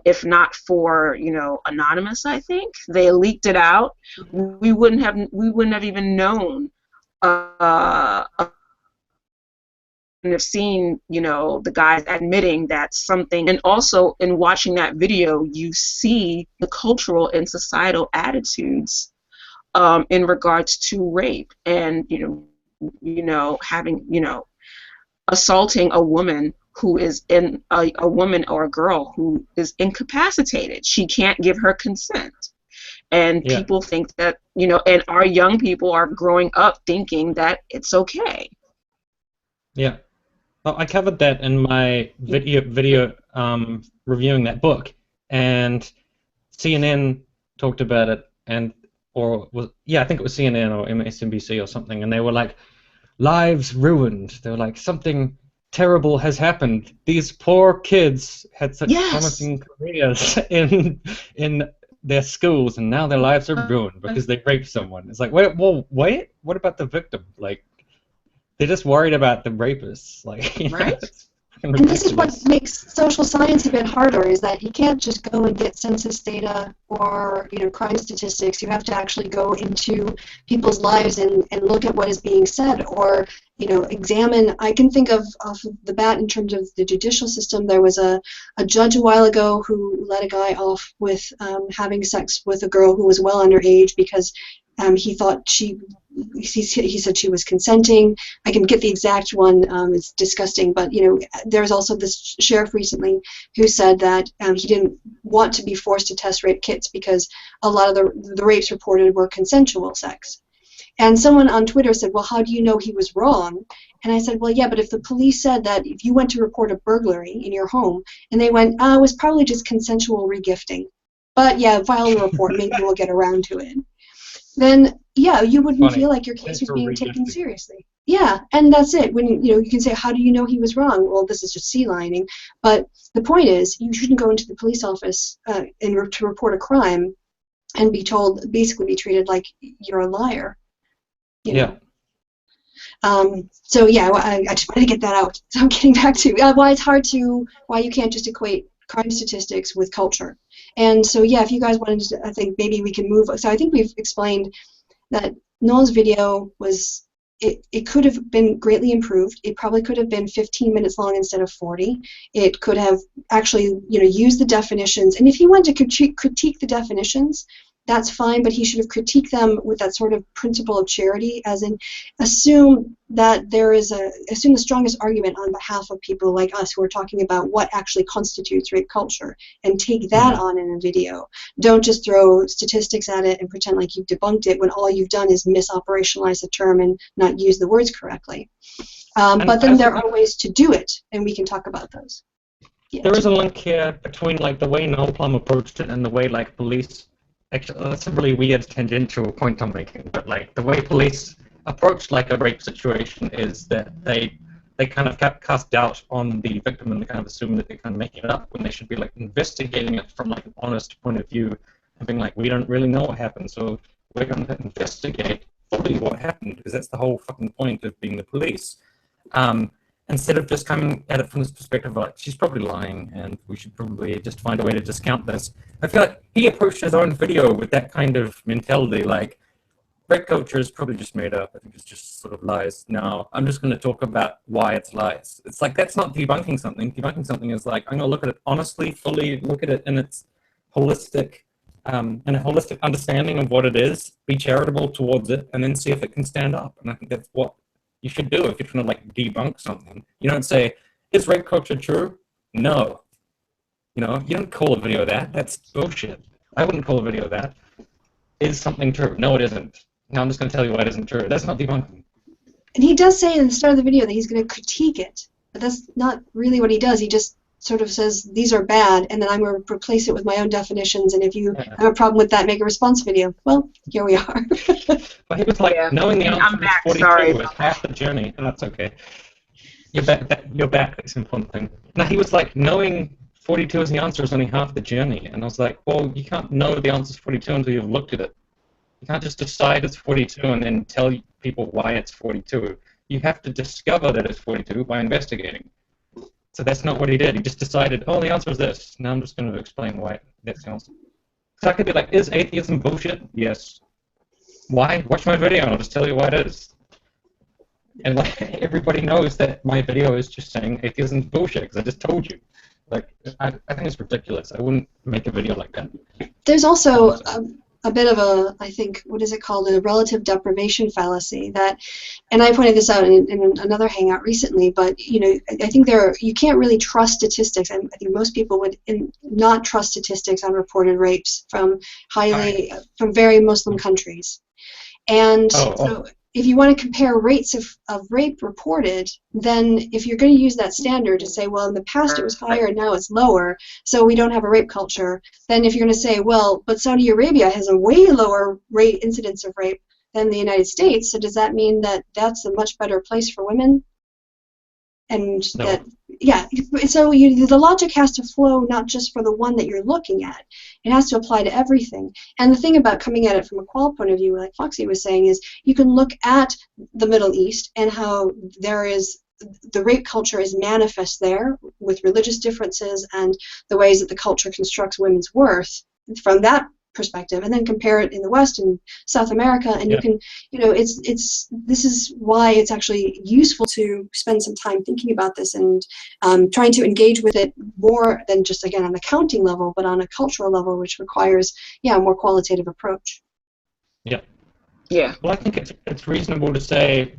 if not for Anonymous. I think they leaked it out. We wouldn't have even known. Have seen the guys admitting that something, and also in watching that video you see the cultural and societal attitudes in regards to rape, and having assaulting a woman who is a woman or a girl who is incapacitated. She can't give her consent, and people think that and our young people are growing up thinking that it's okay.
Yeah. Well, I covered that in my video reviewing that book, and CNN talked about it, I think it was CNN or MSNBC or something, and they were like, lives ruined. They were like, something terrible has happened. These poor kids had such promising careers in their schools, and now their lives are ruined because they raped someone. It's like, wait, what about the victim? Like, they're just worried about the rapists, like,
right?
And this is what makes social science a bit harder, is that you can't just go and get census data or crime statistics. You have to actually go into people's lives and look at what is being said, or examine. I can think of off of the bat in terms of the judicial system. There was a judge a while ago who let a guy off with having sex with a girl who was well underage because he thought he said she was consenting. I can get the exact one. It's disgusting, but there's also this sheriff recently who said that he didn't want to be forced to test rape kits because a lot of the rapes reported were consensual sex. And someone on Twitter said, well, how do you know he was wrong? And I said, well, yeah, but if the police said that if you went to report a burglary in your home and they went, it was probably just consensual regifting, but yeah, file a report, maybe we'll get around to it, then yeah, you wouldn't feel like your case was being taken seriously. Yeah, and that's it. When you can say, how do you know he was wrong? Well, this is just sea lining. But the point is, you shouldn't go into the police office to report a crime and basically be treated like you're a liar. So yeah, I just wanted to get that out. So I'm getting back to why you can't just equate crime statistics with culture. And so yeah, if you guys wanted to, I think maybe we can move. So I think we've explained that Noel's video was it could have been greatly improved. It probably could have been 15 minutes long instead of 40. It could have actually, used the definitions. And if he wanted to critique the definitions, that's fine, but he should have critiqued them with that sort of principle of charity, as in assume the strongest argument on behalf of people like us who are talking about what actually constitutes rape culture, and take that on in a video. Don't just throw statistics at it and pretend like you've debunked it when all you've done is misoperationalize the term and not use the words correctly. But then there are ways to do it, and we can talk about those. Yeah.
There is a link here between like the way Noel Plum approached it and the way like police. Actually, that's a really weird tangential point I'm making, but like the way police approach like a rape situation is that they kind of cast doubt on the victim, and they kind of assume that they're kind of making it up when they should be like investigating it from like an honest point of view and being like, we don't really know what happened, so we're going to investigate fully what happened, because that's the whole fucking point of being the police. Instead of just coming at it from this perspective, like, she's probably lying, and we should probably just find a way to discount this. I feel like he approached his own video with that kind of mentality, like, rape culture is probably just made up. I think it's just sort of lies. Now, I'm just going to talk about why it's lies. It's like, that's not debunking something. Debunking something is like, I'm going to look at it honestly, fully, look at it in its holistic, and a holistic understanding of what it is, be charitable towards it, and then see if it can stand up. And I think that's what you should do if you're trying to like debunk something. You don't say, is rape culture true? No. You don't call a video that. That's bullshit. I wouldn't call a video that. Is something true? No, it isn't. Now I'm just going to tell you why it isn't true. That's not debunking.
And he does say in the start of the video that he's going to critique it, but that's not really what he does. He just sort of says, these are bad, and then I'm going to replace it with my own definitions, and if you have a problem with that, make a response video. Well, here we are.
But he was like, knowing the answer is 42 is half the journey, and that's okay. You're back, that's an important thing. Now, he was like, knowing 42 is the answer is only half the journey, and I was like, well, you can't know the answer is 42 until you've looked at it. You can't just decide it's 42 and then tell people why it's 42. You have to discover that it's 42 by investigating. So that's not what he did. He just decided, oh, the answer is this. Now I'm just going to explain why that's the answer. So I could be like, is atheism bullshit? Yes. Why? Watch my video and I'll just tell you why it is. And like everybody knows that my video is just saying atheism's bullshit because I just told you. Like, I think it's ridiculous. I wouldn't make a video like that.
There's also a bit of a, I think, what is it called, a relative deprivation fallacy that, and I pointed this out in another hangout recently, but I think you can't really trust statistics. I think most people would not trust statistics on reported rapes from very Muslim countries. And so if you want to compare rates of rape reported, then if you're going to use that standard to say, well, in the past it was higher and now it's lower, so we don't have a rape culture, then if you're going to say, well, but Saudi Arabia has a way lower rate incidence of rape than the United States, so does that mean that that's a much better place for women? And
no.
that, yeah, so the logic has to flow not just for the one that you're looking at. It has to apply to everything. And the thing about coming at it from a qual point of view, like Foxy was saying, is you can look at the Middle East and how the rape culture is manifest there with religious differences and the ways that the culture constructs women's worth from that perspective, and then compare it in the West and South America, and you can, this is why it's actually useful to spend some time thinking about this and trying to engage with it more than just, again, on the counting level, but on a cultural level, which requires, a more qualitative approach.
Yeah.
Yeah.
Well, I think it's reasonable to say,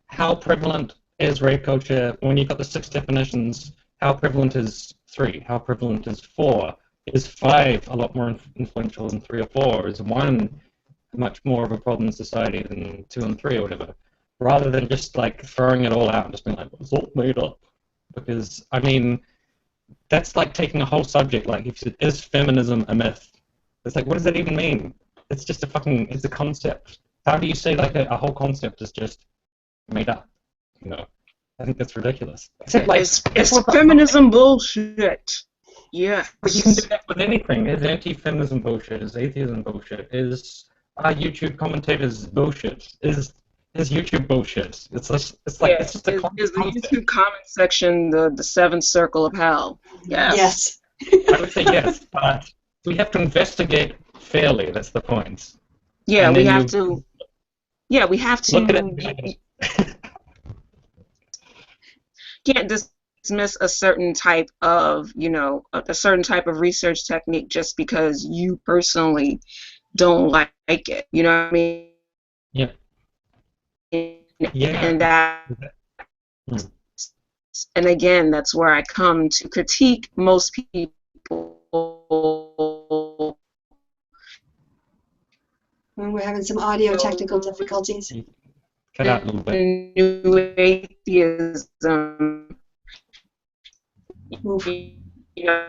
how prevalent is rape culture when you've got the 6 definitions? How prevalent is 3? How prevalent is 4? Is 5 a lot more influential than 3 or 4? Is 1 much more of a problem in society than 2 and 3 or whatever? Rather than just like throwing it all out and just being like, it's all made up. Because, I mean, that's like taking a whole subject, like, is feminism a myth? It's like, what does that even mean? It's just it's a concept. How do you say like a whole concept is just made up? I think that's ridiculous. Except, like,
it's feminism bullshit. Yeah.
But you can do that with anything. Is anti-feminism bullshit? Is atheism bullshit? Is YouTube commentators bullshit? Is YouTube bullshit? It's just a concept.
Is the YouTube comment section the 7th circle of hell?
Yes.
I would say yes, but we have to investigate fairly. That's the point.
Yeah, we have to. yeah, we have
Look at
to.
it.
Can't dismiss a certain type of, a certain type of research technique just because you personally don't like it. You know what I mean?
Yeah. Yeah.
And that, and again, that's where I come to critique most people.
We're having some audio technical difficulties.
Cut out a little bit.
New atheism.
Oof.
You know,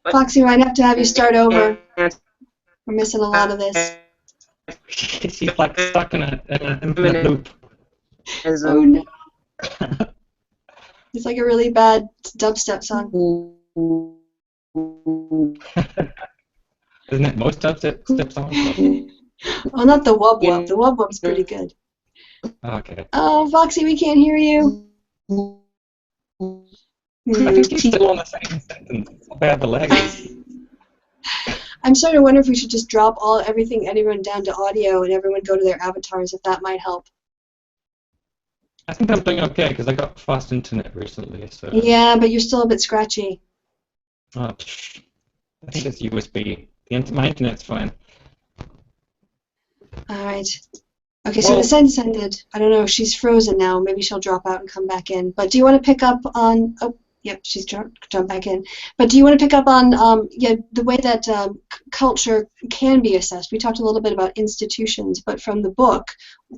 Foxy, I might have to have you start over. We're missing a lot of this.
She's like stuck in an infinite loop.
Oh no. It's like a really bad dubstep song.
Isn't it most dubstep songs?
Oh, not the wub wub. The wub wub's pretty good.
Okay.
Oh, Foxy, we can't hear you.
I think he's still on the same sentence. It's not bad the lag is.
I'm starting to wonder if we should just drop everyone down to audio and everyone go to their avatars, if that might help.
I think I'm doing okay because I got fast internet recently. So.
Yeah, but you're still a bit scratchy.
I think it's USB. My internet's fine.
All right. Okay, so the sentence ended. I don't know. She's frozen now. Maybe she'll drop out and come back in. But do you want to pick up on? Oh, yep, she's jumped back in. But do you want to pick up on the way that culture can be assessed? We talked a little bit about institutions, but from the book,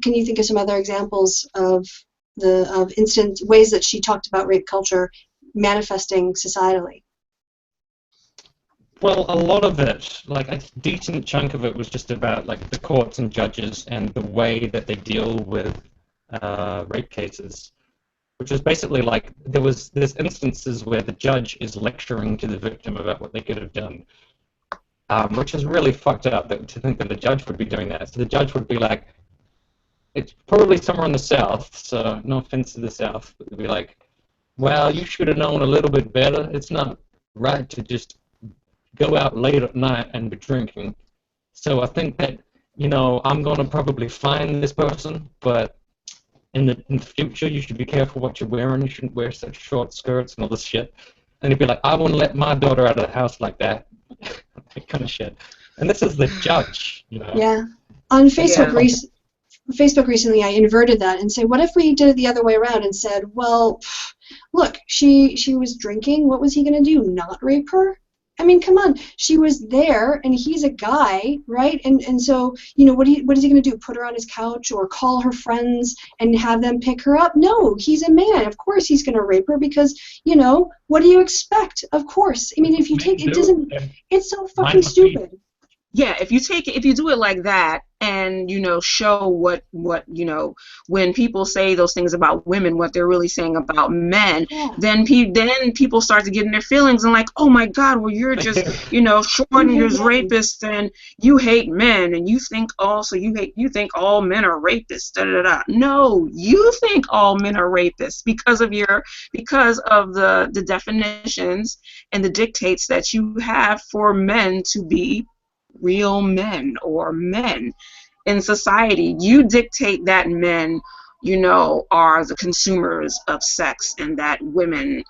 can you think of some other examples of ways that she talked about rape culture manifesting societally?
Well, a lot of it, like a decent chunk of it, was just about like the courts and judges and the way that they deal with rape cases, which is basically like there's instances where the judge is lecturing to the victim about what they could have done, which is really fucked up to think that the judge would be doing that. So the judge would be like, it's probably somewhere in the South, so no offense to the South, but they'd be like, well, you should have known a little bit better. It's not right to just go out late at night and be drinking. So I think that, I'm going to probably fine this person, but in the future you should be careful what you're wearing. You shouldn't wear such short skirts and all this shit. And he'd be like, I wouldn't let my daughter out of the house like that. That kind of shit. And this is the judge,
Yeah. On Facebook, Facebook recently, I inverted that and said, what if we did it the other way around and said, well, look, she was drinking. What was he going to do? Not rape her? I mean, come on. She was there, and he's a guy, right? And so, what is he going to do? Put her on his couch or call her friends and have them pick her up? No, he's a man. Of course he's going to rape her because, what do you expect? Of course. I mean, if you take it, it's so fucking stupid.
Yeah, if you do it like that, and show what when people say those things about women, what they're really saying about men, then people start to get in their feelings and like, oh my God, well you're just Schrodinger's rapist and you hate men and you think all men are rapists. Da, da, da. No, you think all men are rapists because of the definitions and the dictates that you have for men to be real men or men in society. You dictate that men, are the consumers of sex and that women,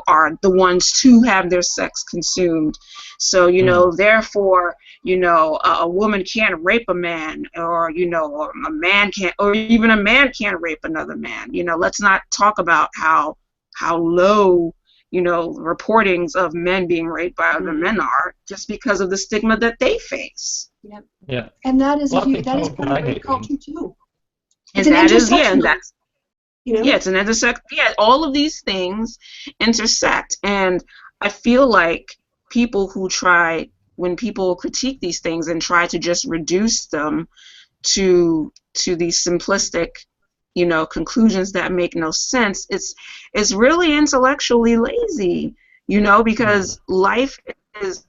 are the ones to have their sex consumed. So, therefore, a woman can't rape a man or a man can't, or even a man can't rape another man. Let's not talk about how low reportings of men being raped by other men are just because of the stigma that they face.
Yep.
Yeah.
And that is part of rape culture too. It's an
it's an intersect. Yeah, all of these things intersect, and I feel like when people critique these things and try to just reduce them to these simplistic conclusions that make no sense, it's really intellectually lazy, because life is,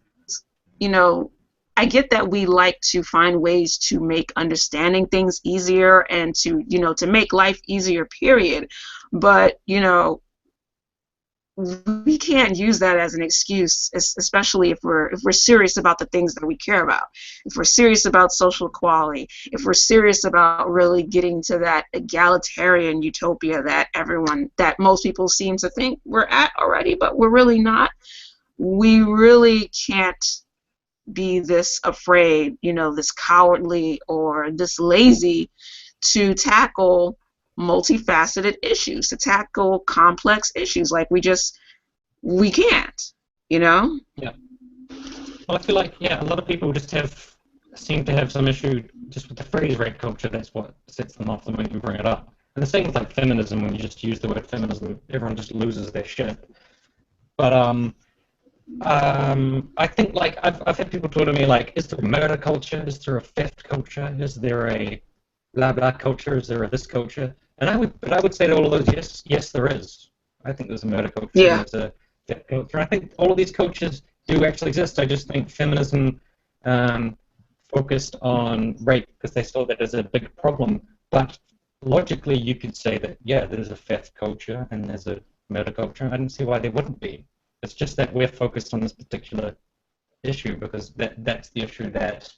I get that we like to find ways to make understanding things easier and to make life easier, period. But, we can't use that as an excuse, especially if we're serious about the things that we care about. If we're serious about social equality, if we're serious about really getting to that egalitarian utopia that most people seem to think we're at already, but we're really not. We really can't be this afraid, this cowardly or this lazy to tackle multifaceted issues, to tackle complex issues. Like we can't,
Yeah. Well, I feel like, a lot of people seem to have some issue just with the phrase rape culture. That's what sets them off the moment you bring it up. And the same with like feminism. When you just use the word feminism, everyone just loses their shit. But I think like I've had people talk to me like, is there a murder culture? Is there a theft culture? Is there a blah blah culture? Is there a this culture? And I would say to all of those, yes, there is. I think there's a murder culture.
Yeah.
And there's a theft culture. I think all of these cultures do actually exist. I just think feminism focused on rape because they saw that as a big problem. But logically, you could say that there's a theft culture and there's a murder culture. I don't see why there wouldn't be. It's just that we're focused on this particular issue because that's the issue that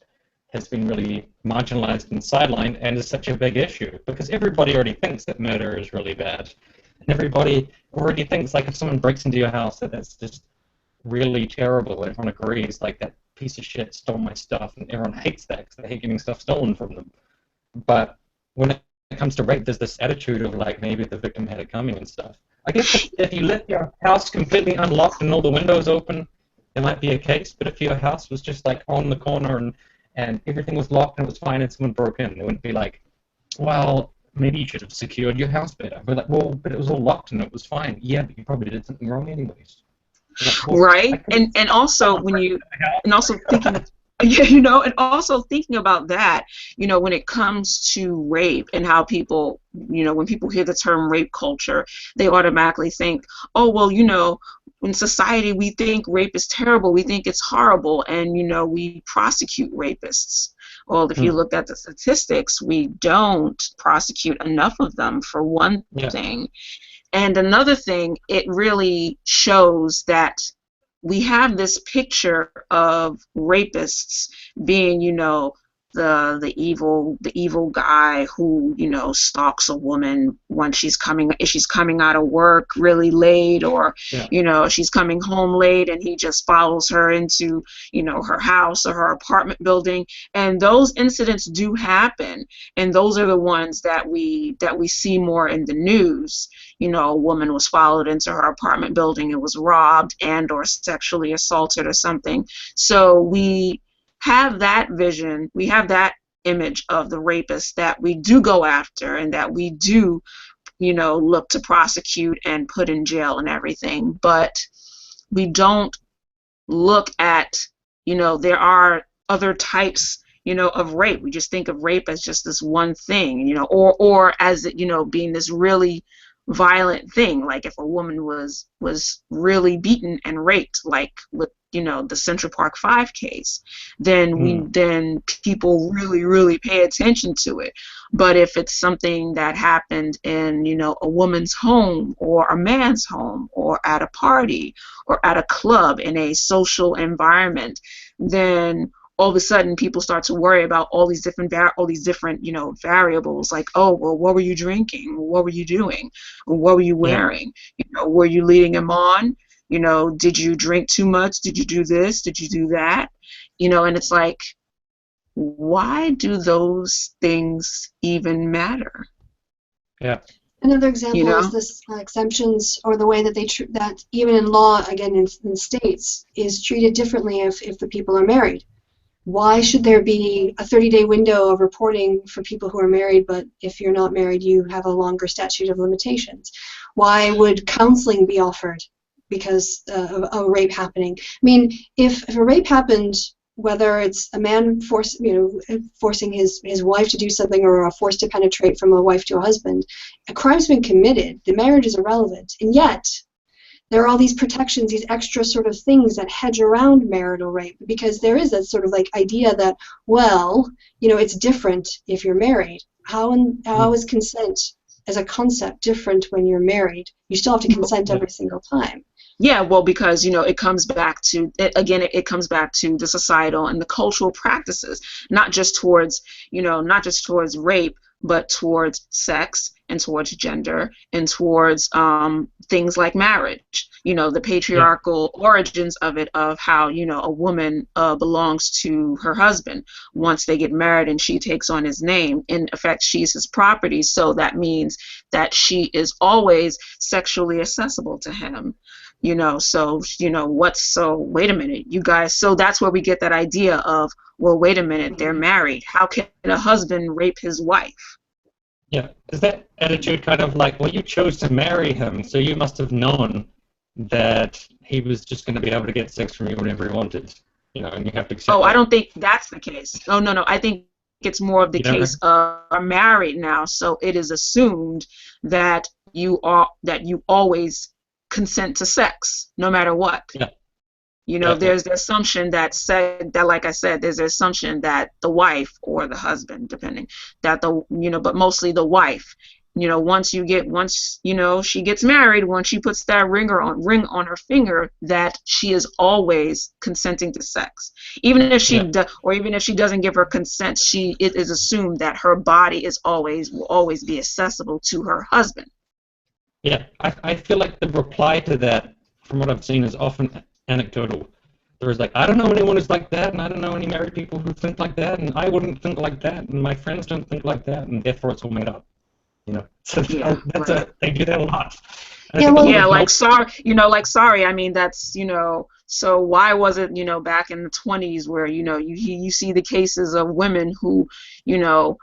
has been really marginalized and sidelined and is such a big issue because everybody already thinks that murder is really bad. And everybody already thinks like if someone breaks into your house that's just really terrible. Everyone agrees like that piece of shit stole my stuff and everyone hates that because they hate getting stuff stolen from them. But when it comes to rape, there's this attitude of like maybe the victim had it coming and stuff. I guess if you left your house completely unlocked and all the windows open, there might be a case. But if your house was just like on the corner and everything was locked and it was fine and someone broke in, they wouldn't be like, well, maybe you should have secured your house better. We're like, well, but it was all locked and it was fine. Yeah, but you probably did something wrong anyways. Like, well,
right. And also thinking and also thinking about that, when it comes to rape and how people, when people hear the term rape culture, they automatically think, oh, well, in society we think rape is terrible, we think it's horrible, and, we prosecute rapists. Well, if you look at the statistics, we don't prosecute enough of them, for one thing. And another thing, it really shows that we have this picture of rapists being, the evil guy who, stalks a woman when she's coming out of work really late, or she's coming home late and he just follows her into, her house or her apartment building. And those incidents do happen, and those are the ones that we see more in the news. A woman was followed into her apartment building and was robbed and or sexually assaulted or something. So we have that vision, we have that image of the rapist that we do go after and that we do, look to prosecute and put in jail and everything. But we don't look at, there are other types, of rape. We just think of rape as just this one thing, or as, being this really violent thing, like if a woman was really beaten and raped, like with the Central Park 5 case, then then people really pay attention to it. But if it's something that happened in a woman's home or a man's home or at a party or at a club in a social environment, then all of a sudden people start to worry about all these different variables, like, oh, well, what were you drinking? What were you doing? What were you wearing? Were you leading him on? Did you drink too much? Did you do this? Did you do that? And it's like, why do those things even matter?
Yeah.
Another example is this exemptions, or the way that that even in law, again in states, is treated differently if the people are married. Why should there be a 30-day window of reporting for people who are married, but if you're not married, you have a longer statute of limitations? Why would counseling be offered because of a rape happening? I mean, if a rape happened, whether it's a man forcing his wife to do something, or a force to penetrate from a wife to a husband, a crime's been committed. The marriage is irrelevant, and yet there are all these protections, these extra sort of things that hedge around marital rape, because there is that sort of like idea that, well, it's different if you're married. How is consent as a concept different when you're married? You still have to consent every single time.
Yeah, well, because, you know, it comes back to, it comes back to the societal and the cultural practices, not just towards, you know, not just towards rape, but towards sex and towards gender and towards things like marriage. You know, the patriarchal origins of it, of how, you know, a woman belongs to her husband once they get married, and she takes on his name. In effect, she's his property, so that means that she is always sexually accessible to him. You know, so, you know, wait a minute, you guys, so that's where we get that idea of, well, wait a minute, they're married. How can a husband rape his wife?
Yeah, is that attitude kind of like, well, you chose to marry him, so you must have known that he was just going to be able to get sex from you whenever he wanted, you know, and you have to accept
I
that.
don't think that's the case. Oh, no, I think it's more of the case of are married now, so it is assumed that you always consent to sex, no matter what.
Yeah.
You know, there's the assumption that like I said, there's the assumption that the wife or the husband, depending, that but mostly the wife, you know, once you know, she gets married, once she puts that ring on her finger, that she is always consenting to sex. Even if she even if she doesn't give her consent, it is assumed that her body will always be accessible to her husband.
Yeah, I feel like the reply to that, from what I've seen, is often anecdotal. There's like, I don't know anyone who's like that, and I don't know any married people who think like that, and I wouldn't think like that, and my friends don't think like that, and therefore it's all made up. You know, so they do that a lot.
Sorry, I mean, that's, you know, so why was it, you know, back in the 20s where, you know, you see the cases of women who, you know,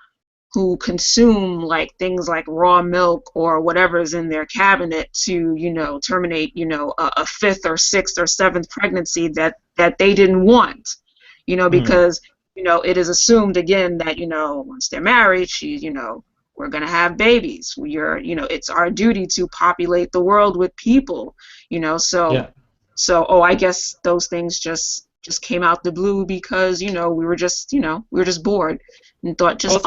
who consume like things like raw milk or whatever's in their cabinet to, you know, terminate, you know, a fifth or sixth or seventh pregnancy that they didn't want, you know, because, you know, it is assumed again that, you know, once they're married, you know, we're going to have babies. You know, it's our duty to populate the world with people, you know, so I guess those things just came out the blue because, you know, we were just bored and thought I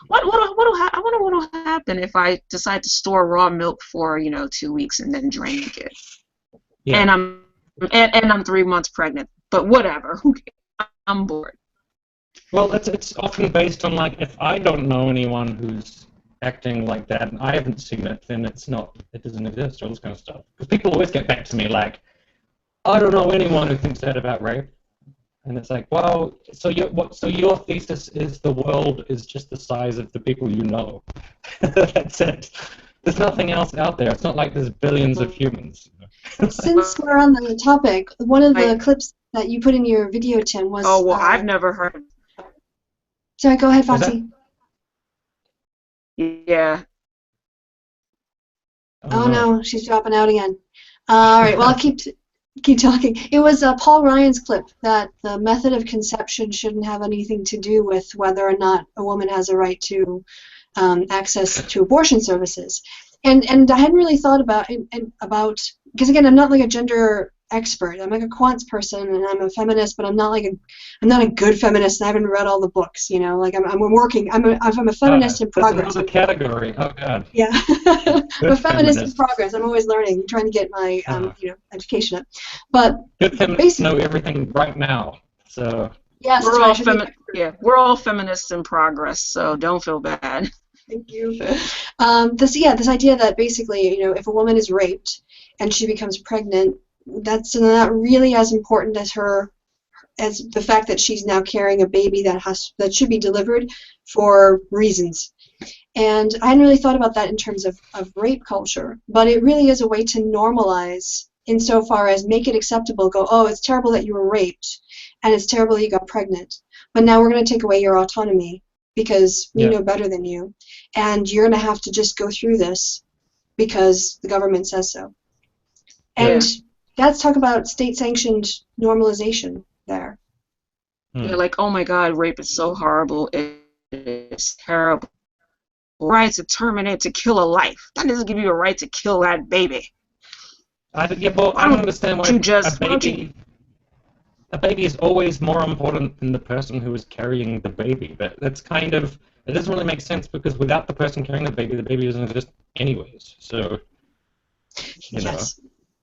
wonder what'll happen if I decide to store raw milk for, you know, 2 weeks and then drink it. Yeah. And I'm 3 months pregnant. But whatever, who cares? I'm bored.
Well, it's often based on, like, if I don't know anyone who's acting like that and I haven't seen it, then it doesn't exist, all this kind of stuff. Because people always get back to me like, I don't know anyone who thinks that about rape. And it's like, well, so your thesis is the world is just the size of the people you know. That's it. There's nothing else out there. It's not like there's billions of humans.
Since we're on the topic, one of the clips that you put in your video, Tim, was...
Oh, well, I've never heard of it.
Sorry, go ahead, Foxy.
Yeah.
Oh, no, she's dropping out again. All right, well, I'll keep talking. It was Paul Ryan's clip that the method of conception shouldn't have anything to do with whether or not a woman has a right to access to abortion services. And I hadn't really thought about because again, I'm not like a gender expert. I'm like a quants person, and I'm a feminist, but I'm not a good feminist. And I haven't read all the books, you know. Like I'm a feminist in progress.
That's another category. Oh God.
Yeah, I'm a feminist in progress. I'm always learning, trying to get my education up. But
good feminists know everything right now. So
yes,
we're all feminists in progress. So don't feel bad.
Thank you. This idea that basically, you know, if a woman is raped and she becomes pregnant, that's not really as important as the fact that she's now carrying a baby that should be delivered for reasons. And I hadn't really thought about that in terms of rape culture, but it really is a way to normalize insofar as make it acceptable. Go, oh, it's terrible that you were raped, and it's terrible that you got pregnant, but now we're going to take away your autonomy because we know better than you, and you're going to have to just go through this because the government says so. And that's talk about state-sanctioned normalization there.
Yeah, like, oh my God, rape is so horrible. It is terrible. Right to terminate, to kill a life. That doesn't give you a right to kill that baby.
I don't understand why a baby... a baby is always more important than the person who is carrying the baby. But that's kind of, it doesn't really make sense because without the person carrying the baby doesn't exist anyways. So, you know.
Yes.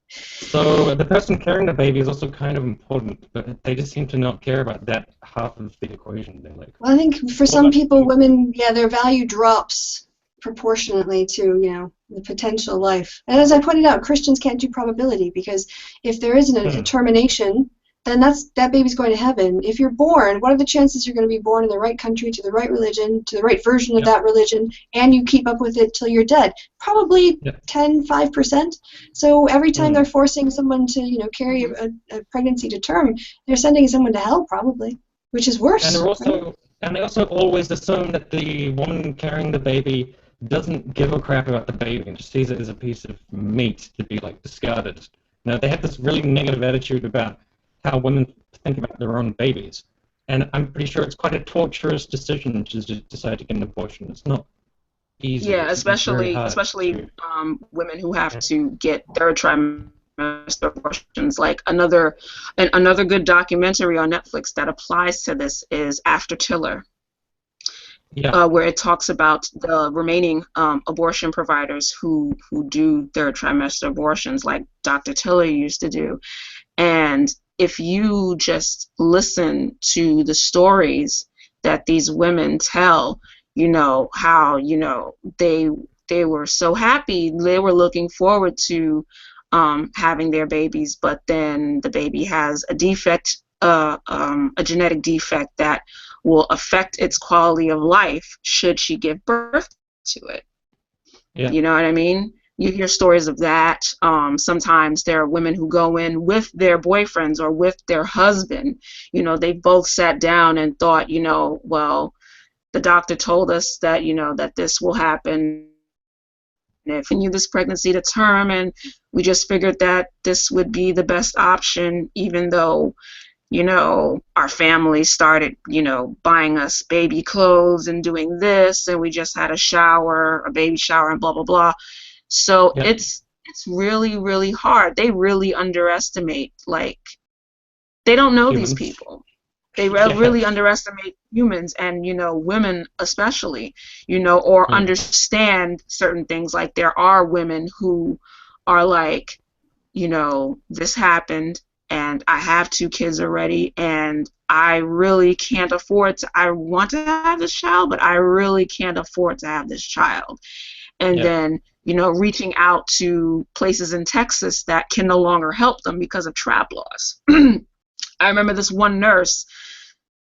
So the person carrying the baby is also kind of important, but they just seem to not care about that half of the equation. They're like,
Well, I think for some people, women, yeah, their value drops proportionately to, you know, the potential life. And as I pointed out, Christians can't do probability because if there isn't a termination, then that baby's going to heaven. If you're born, what are the chances you're going to be born in the right country, to the right religion, to the right version of that religion, and you keep up with it till you're dead? Probably 5%. So every time they're forcing someone to, you know, carry a pregnancy to term, they're sending someone to hell probably, which is worse.
And they're also, and they also always assume that the woman carrying the baby doesn't give a crap about the baby and just sees it as a piece of meat to be like discarded. Now they have this really negative attitude about how women think about their own babies, and I'm pretty sure it's quite a torturous decision to just decide to get an abortion. It's not easy.
Yeah,
It's
especially
to...
women who have to get third trimester abortions. Like another good documentary on Netflix that applies to this is After Tiller. Where it talks about the remaining abortion providers who do third trimester abortions, like Dr. Tiller used to do. And if you just listen to the stories that these women tell, you know, how, you know, they were so happy, they were looking forward to having their babies, but then the baby has a defect, a genetic defect that will affect its quality of life should she give birth to it. Yeah. You know what I mean? You hear stories of that. Sometimes there are women who go in with their boyfriends or with their husband. You know, they both sat down and thought, you know, well, the doctor told us that, you know, that this will happen if we continue this pregnancy to term, and we just figured that this would be the best option, even though, you know, our family started, you know, buying us baby clothes and doing this, and we just had a baby shower, and blah, blah, blah. So it's really, really hard. They really underestimate, like, they don't know these people. They really underestimate humans, and, you know, women especially, you know, or understand certain things. Like, there are women who are like, you know, this happened, and I have 2 kids already, and I really can't afford to, I want to have this child, but I really can't afford to have this child. And then, you know, reaching out to places in Texas that can no longer help them because of trap laws. I remember this one nurse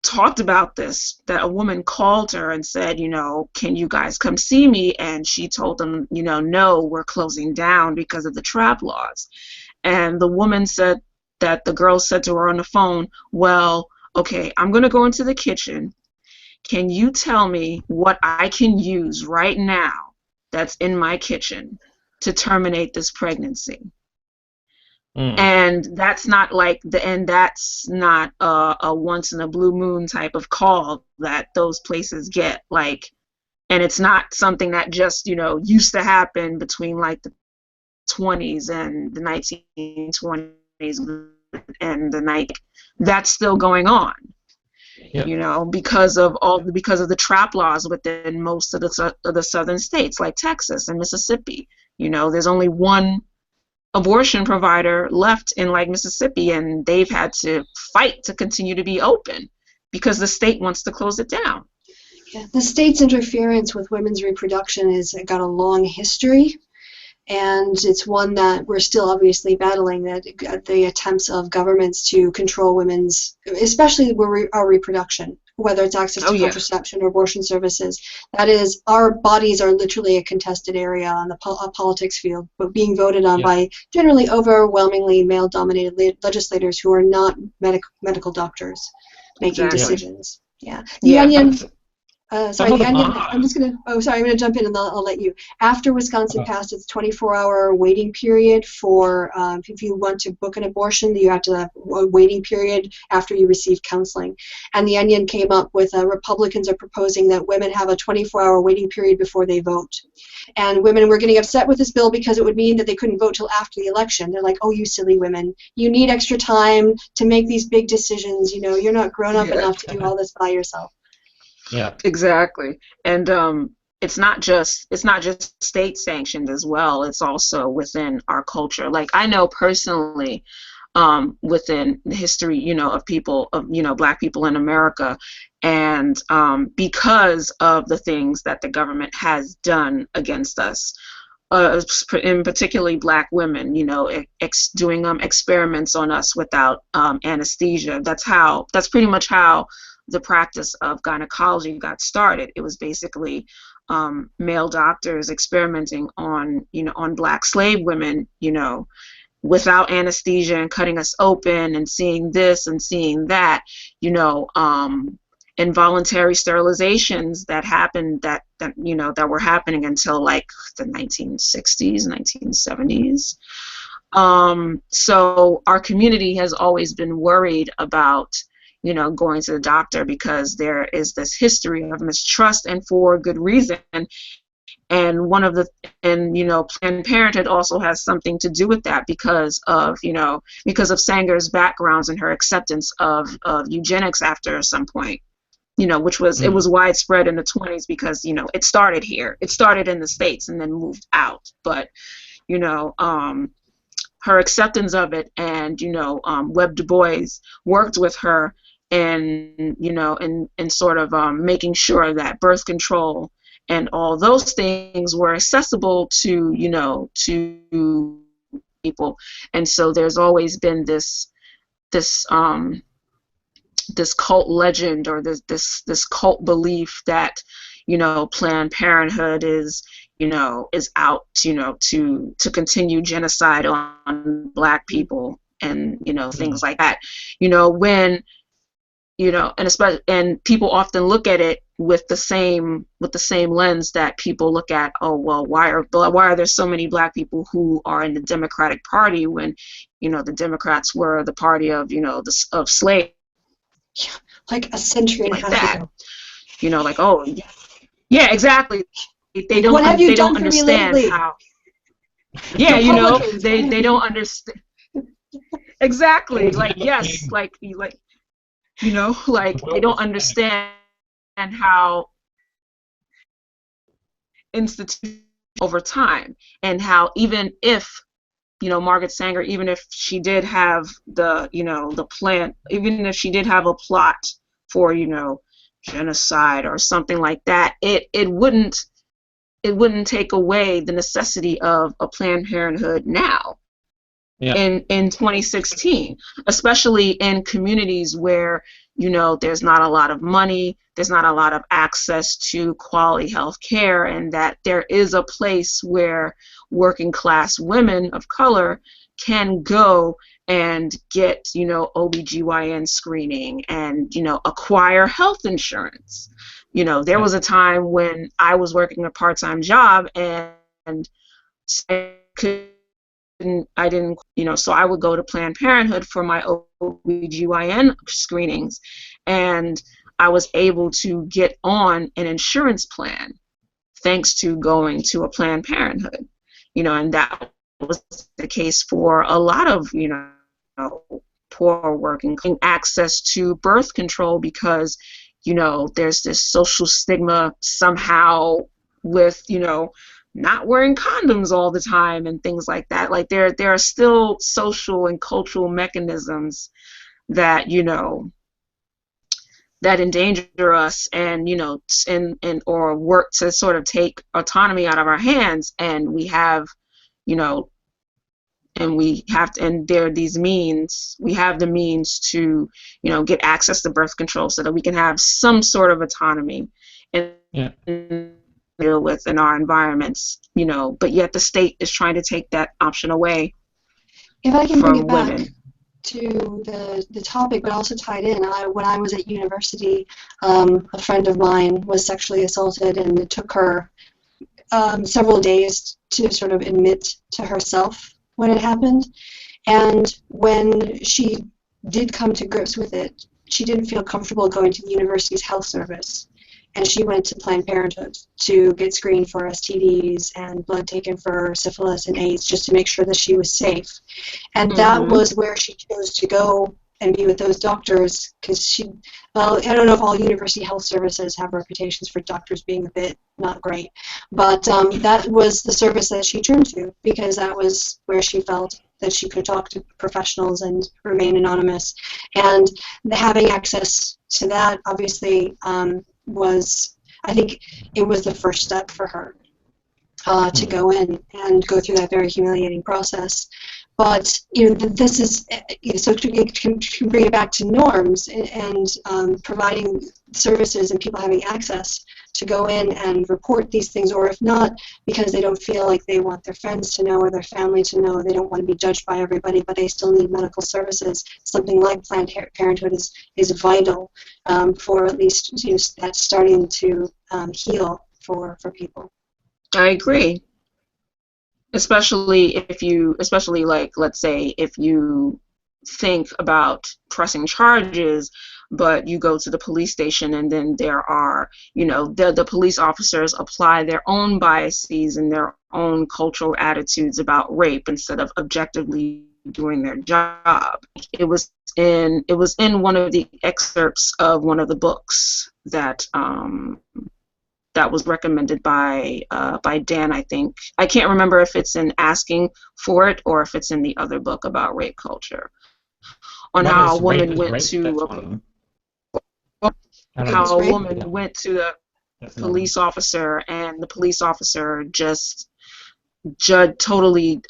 talked about this, that a woman called her and said, you know, can you guys come see me? And she told them, you know, no, we're closing down because of the trap laws. And the woman said that the girl said to her on the phone, well, okay, I'm going to go into the kitchen. Can you tell me what I can use right now that's in my kitchen to terminate this pregnancy? And that's not like that's not a once in a blue moon type of call that those places get, like, and it's not something that just, you know, used to happen between like the 20s and the 1920s and the 90s. That's still going on. You know, because of the trap laws within most of the southern states, like Texas and Mississippi. You know, there's only one abortion provider left in, like, Mississippi, and they've had to fight to continue to be open because the state wants to close it down.
Yeah, the state's interference with women's reproduction has got a long history, and it's one that we're still obviously battling, that the attempts of governments to control women's, especially our reproduction, whether it's access to contraception or abortion services. That is, our bodies are literally a contested area on the politics field, but being voted on by generally overwhelmingly male-dominated legislators who are not medical doctors making decisions. The Onion. Sorry,
Some of
the
them
Onion.
are.
I'm just gonna. Oh, sorry, I'm gonna jump in and I'll let you. After Wisconsin passed its 24-hour waiting period for if you want to book an abortion, you have to have a waiting period after you receive counseling. And the Onion came up with Republicans are proposing that women have a 24-hour waiting period before they vote. And women were getting upset with this bill because it would mean that they couldn't vote till after the election. They're like, "Oh, you silly women! You need extra time to make these big decisions. You know, you're not grown up enough to do all this by yourself."
Yeah.
Exactly. And it's not just state sanctioned as well. It's also within our culture. Like I know personally, within the history, you know, of people, of, you know, Black people in America, and because of the things that the government has done against us, in particularly Black women, you know, doing experiments on us without anesthesia. That's pretty much how the practice of gynecology got started. It was basically male doctors experimenting on, you know, on Black slave women, you know, without anesthesia and cutting us open and seeing this and seeing that, you know, involuntary sterilizations that happened that you know that were happening until like the 1960s, 1970s. So our community has always been worried about, you know, going to the doctor because there is this history of mistrust, and for good reason. And you know, Planned Parenthood also has something to do with that because of, you know, because of Sanger's backgrounds and her acceptance of eugenics after some point, you know, which was, it was widespread in the 20s because, you know, it started here. It started in the States and then moved out. But, you know, her acceptance of it, and, you know, Webb Du Bois worked with her in, you know, in sort of making sure that birth control and all those things were accessible to, you know, to people. And so there's always been this cult legend, or this cult belief that, you know, Planned Parenthood is, you know, is out, you know, to continue genocide on Black people and, you know, things like that. You know, when, you know, and especially, and people often look at it with the same lens that people look at, oh, well, why are there so many Black people who are in the Democratic Party when, you know, the Democrats were the party of, you know, of slaves.
Yeah, like a century and a half ago.
You know, like, oh, yeah, exactly. They don't.
What have you
they
done
don't
for me
understand
lately?
how. Yeah, you know, they don't understand. Exactly. Like, yes, like you know, like they don't understand how institutions over time, and how even if, you know, Margaret Sanger, even if she did have the, you know, the plan, even if she did have a plot for, you know, genocide or something like that, it wouldn't take away the necessity of a Planned Parenthood now.
Yeah.
In 2016, especially in communities where, you know, there's not a lot of money, there's not a lot of access to quality health care, and that there is a place where working class women of color can go and get, you know, OBGYN screening and, you know, acquire health insurance. You know, there was a time when I was working a part-time job and I didn't, you know, so I would go to Planned Parenthood for my OBGYN screenings, and I was able to get on an insurance plan thanks to going to a Planned Parenthood, you know, and that was the case for a lot of, you know, poor working access to birth control because, you know, there's this social stigma somehow with, you know, not wearing condoms all the time and things like that. Like there are still social and cultural mechanisms that, you know, that endanger us, and, you know, and or work to sort of take autonomy out of our hands. And we have, you know, and we have to, and there are these means, we have the means to, you know, get access to birth control so that we can have some sort of autonomy and deal with in our environments, you know, but yet the state is trying to take that option away
if I can bring it
from
back,
women.
to the topic, but also tied in. When I was at university, a friend of mine was sexually assaulted, and it took her several days to sort of admit to herself when it happened. And when she did come to grips with it, she didn't feel comfortable going to the university's health service. And she went to Planned Parenthood to get screened for STDs and blood taken for syphilis and AIDS, just to make sure that she was safe. And that was where she chose to go and be with those doctors, because she, well, I don't know if all university health services have reputations for doctors being a bit not great, but that was the service that she turned to, because that was where she felt that she could talk to professionals and remain anonymous. And having access to that, obviously, was, I think it was the first step for her to go in and go through that very humiliating process. But this is so to bring it back to norms and providing services and people having access to go in and report these things, or if not, because they don't feel like they want their friends to know or their family to know, they don't want to be judged by everybody, but they still need medical services. Something like Planned Parenthood is vital for at least that's starting to heal for people.
I agree. Especially like, let's say, if you think about pressing charges, but you go to the police station and then there are, the police officers apply their own biases and their own cultural attitudes about rape instead of objectively doing their job. It was in one of the excerpts of one of the books that was recommended by Dan, I think. I can't remember if it's in Asking for It or if it's in the other book about rape culture. On how a woman went to the police officer, and the police officer just totally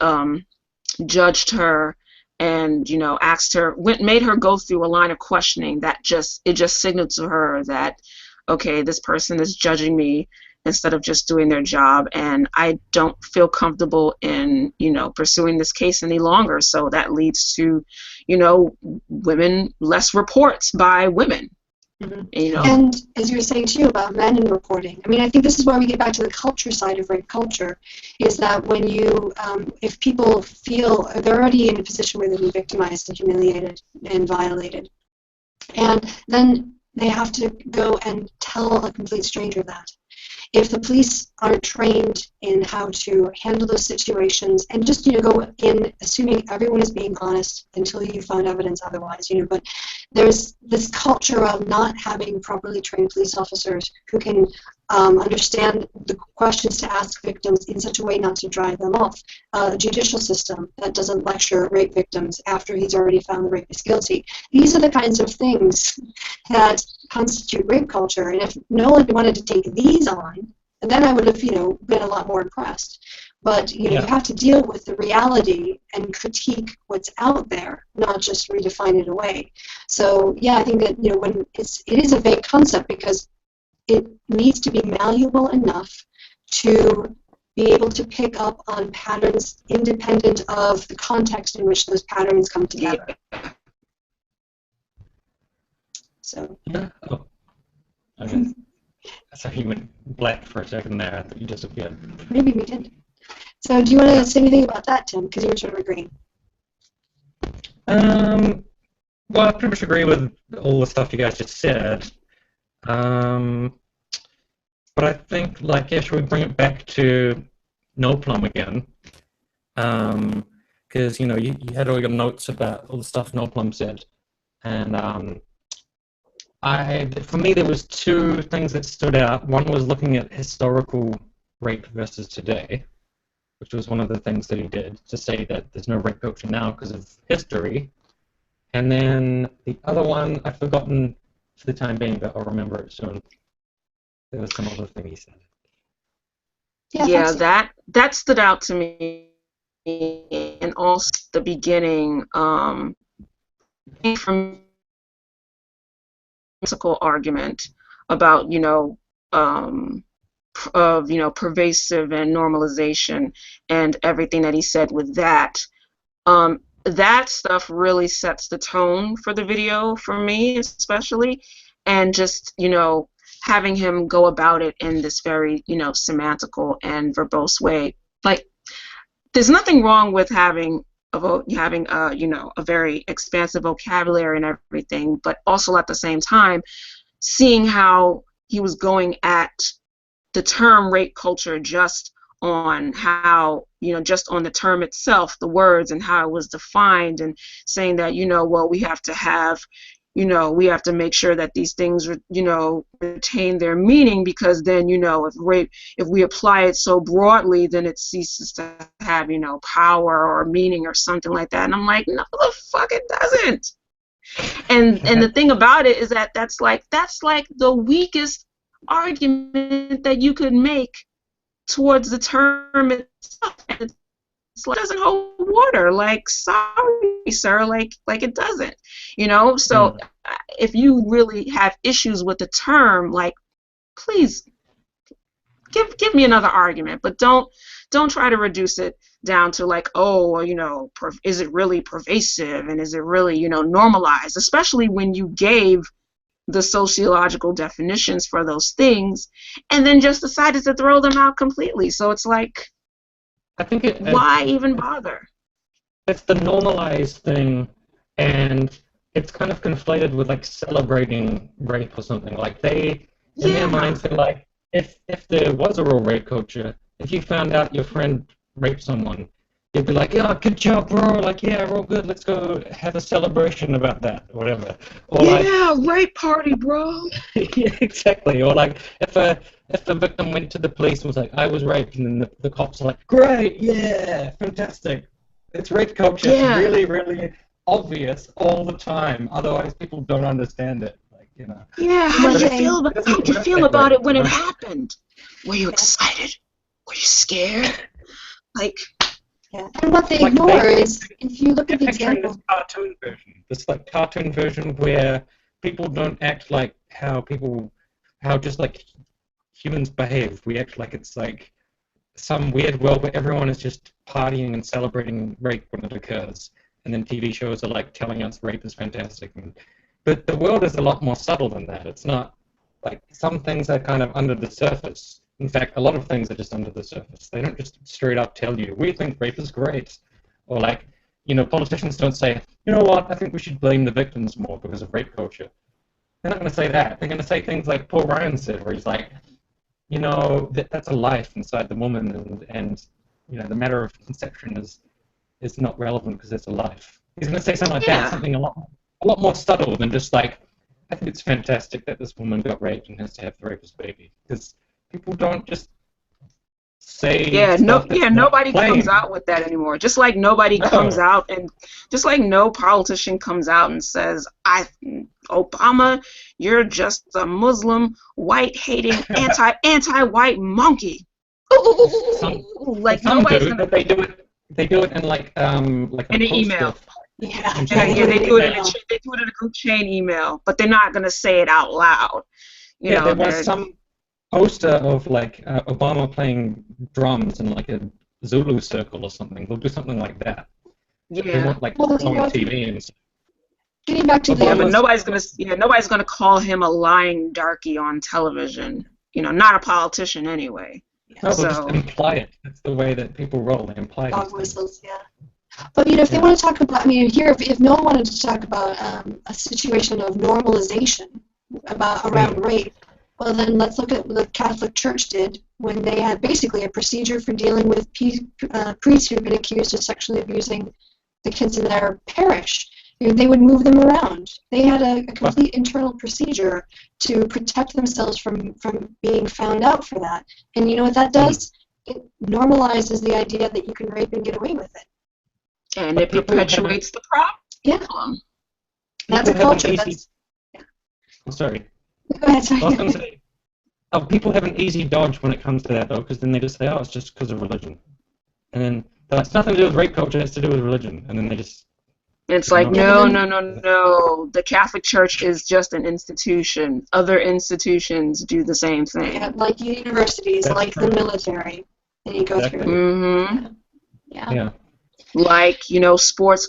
judged her, and asked her, made her go through a line of questioning that just signaled to her that, okay, this person is judging me instead of just doing their job, and I don't feel comfortable in, pursuing this case any longer. So that leads to, less reports by women.
And as you were saying too about men and reporting, I mean, I think this is where we get back to the culture side of rape culture, is that when if people feel they're already in a position where they've been victimized and humiliated and violated, and then they have to go and tell a complete stranger that. If the police aren't trained in how to handle those situations, and just go in assuming everyone is being honest until you find evidence otherwise, but there's this culture of not having properly trained police officers who can understand the questions to ask victims in such a way not to drive them off. A judicial system that doesn't lecture rape victims after he's already found the rapist guilty. These are the kinds of things that constitute rape culture, and if Noel wanted to take these on, then I would have, been a lot more impressed. But you have to deal with the reality and critique what's out there, not just redefine it away. So yeah, I think that when it is a vague concept, because it needs to be malleable enough to be able to pick up on patterns independent of the context in which those patterns come together. So.
Yeah. Oh. Okay. Sorry, you went black for a second there. I thought you disappeared.
Maybe we did. So do you want to say anything about that, Tim? Because you were sort of agreeing.
Well, I pretty much agree with all the stuff you guys just said. But I think, should we bring it back to Noel Plum again? Because, you had all your notes about all the stuff Noel Plum said. And for me, there was two things that stood out. One was looking at historical rape versus today, which was one of the things that he did, to say that there's no rape culture now because of history. And then the other one, I've forgotten for the time being, but I'll remember it soon. There was some other thing he said.
Yeah, that stood out to me, and also the beginning from political argument about pervasive and normalization and everything that he said with that. that stuff really sets the tone for the video for me, especially, and just, you know, having him go about it in this very, you know, semantical and verbose way. Like, there's nothing wrong with having you know, a very expansive vocabulary and everything, but also at the same time seeing how he was going at the term rape culture just on how, you know, just on the term itself, the words and how it was defined, and saying that, you know, well, we have to have, you know, we have to make sure that these things, you know, retain their meaning, because then, you know, if we apply it so broadly, then it ceases to have, you know, power or meaning or something like that. And I'm like, no, the fuck it doesn't. And the thing about it is that that's like the weakest argument that you could make towards the term itself. And it's like, it doesn't hold water. Like, sorry, sir, like it doesn't, you know. So if you really have issues with the term, like, please give me another argument, but don't try to reduce it down to like, oh, you know, is it really pervasive, and is it really, you know, normalized, especially when you gave the sociological definitions for those things and then just decided to throw them out completely. So it's like,
I think
why even bother?
It's the normalized thing, and it's kind of conflated with like celebrating rape or something. Like, they, in their minds, they're like, if there was a real rape culture, if you found out your friend raped someone, you'd be like, yeah, good job, bro. Like, yeah, we're all good. Let's go have a celebration about that, or whatever. Or
yeah, like, rape party, bro.
Yeah, exactly. Or like, if a victim went to the police and was like, I was raped, and then the cops are like, great, yeah, fantastic. It's rape culture.
Yeah.
It's really, really obvious all the time. Otherwise, people don't understand it. Like, you know.
Yeah. How did you feel about it when it happened? Were you excited? Were you scared? Like.
Yeah. And what they ignore is, if you look at the example,
this like cartoon version where people don't act like how just like humans behave. We act like it's like some weird world where everyone is just partying and celebrating rape when it occurs, and then TV shows are like telling us rape is fantastic. But the world is a lot more subtle than that. It's not like, some things are kind of under the surface. In fact, a lot of things are just under the surface. They don't just straight up tell you, we think rape is great. Or like, you know, politicians don't say, you know what, I think we should blame the victims more because of rape culture. They're not going to say that. They're going to say things like Paul Ryan said, where he's like, you know, that's a life inside the woman, and you know, the matter of conception is not relevant because it's a life. He's going to say something like that, something a lot more subtle than just like, I think it's fantastic that this woman got raped and has to have the rapist baby. Because people don't just say
nobody comes out with that anymore. Just like nobody comes out, and just like no politician comes out and says, Obama, you're just a Muslim, white-hating, anti-white monkey. Like, nobody's gonna.
They do it in like
in an email. Yeah, they do it in a group chain email, but they're not gonna say it out loud. You know,
there was some poster of like Obama playing drums in like a Zulu circle or something. They'll do something like that.
Yeah.
They want like on TV and stuff.
Getting back to
but nobody's gonna call him a lying darky on television. You know, not a politician anyway.
No, they'll just imply it. That's the way that people roll. They imply
dog whistles, yeah. But you know, if they want to talk about, I mean, here, if no one wanted to talk about a situation of normalization around rape, well, then let's look at what the Catholic Church did when they had basically a procedure for dealing with priests who had been accused of sexually abusing the kids in their parish. You know, they would move them around. They had a complete internal procedure to protect themselves from being found out for that. And you know what that does? It normalizes the idea that you can rape and get away with it.
And it perpetuates the problem.
Yeah. That's a culture.
I'm sorry.
Go ahead, sorry.
I was going to say, people have an easy dodge when it comes to that, though, because then they just say, oh, it's just because of religion. And then it's nothing to do with rape culture, it's to do with religion. And then they just...
It's like, no. The Catholic Church is just an institution. Other institutions do the same thing.
Yeah, like universities, like the military. And you go through.
Mm-hmm.
Yeah.
like, you know, sports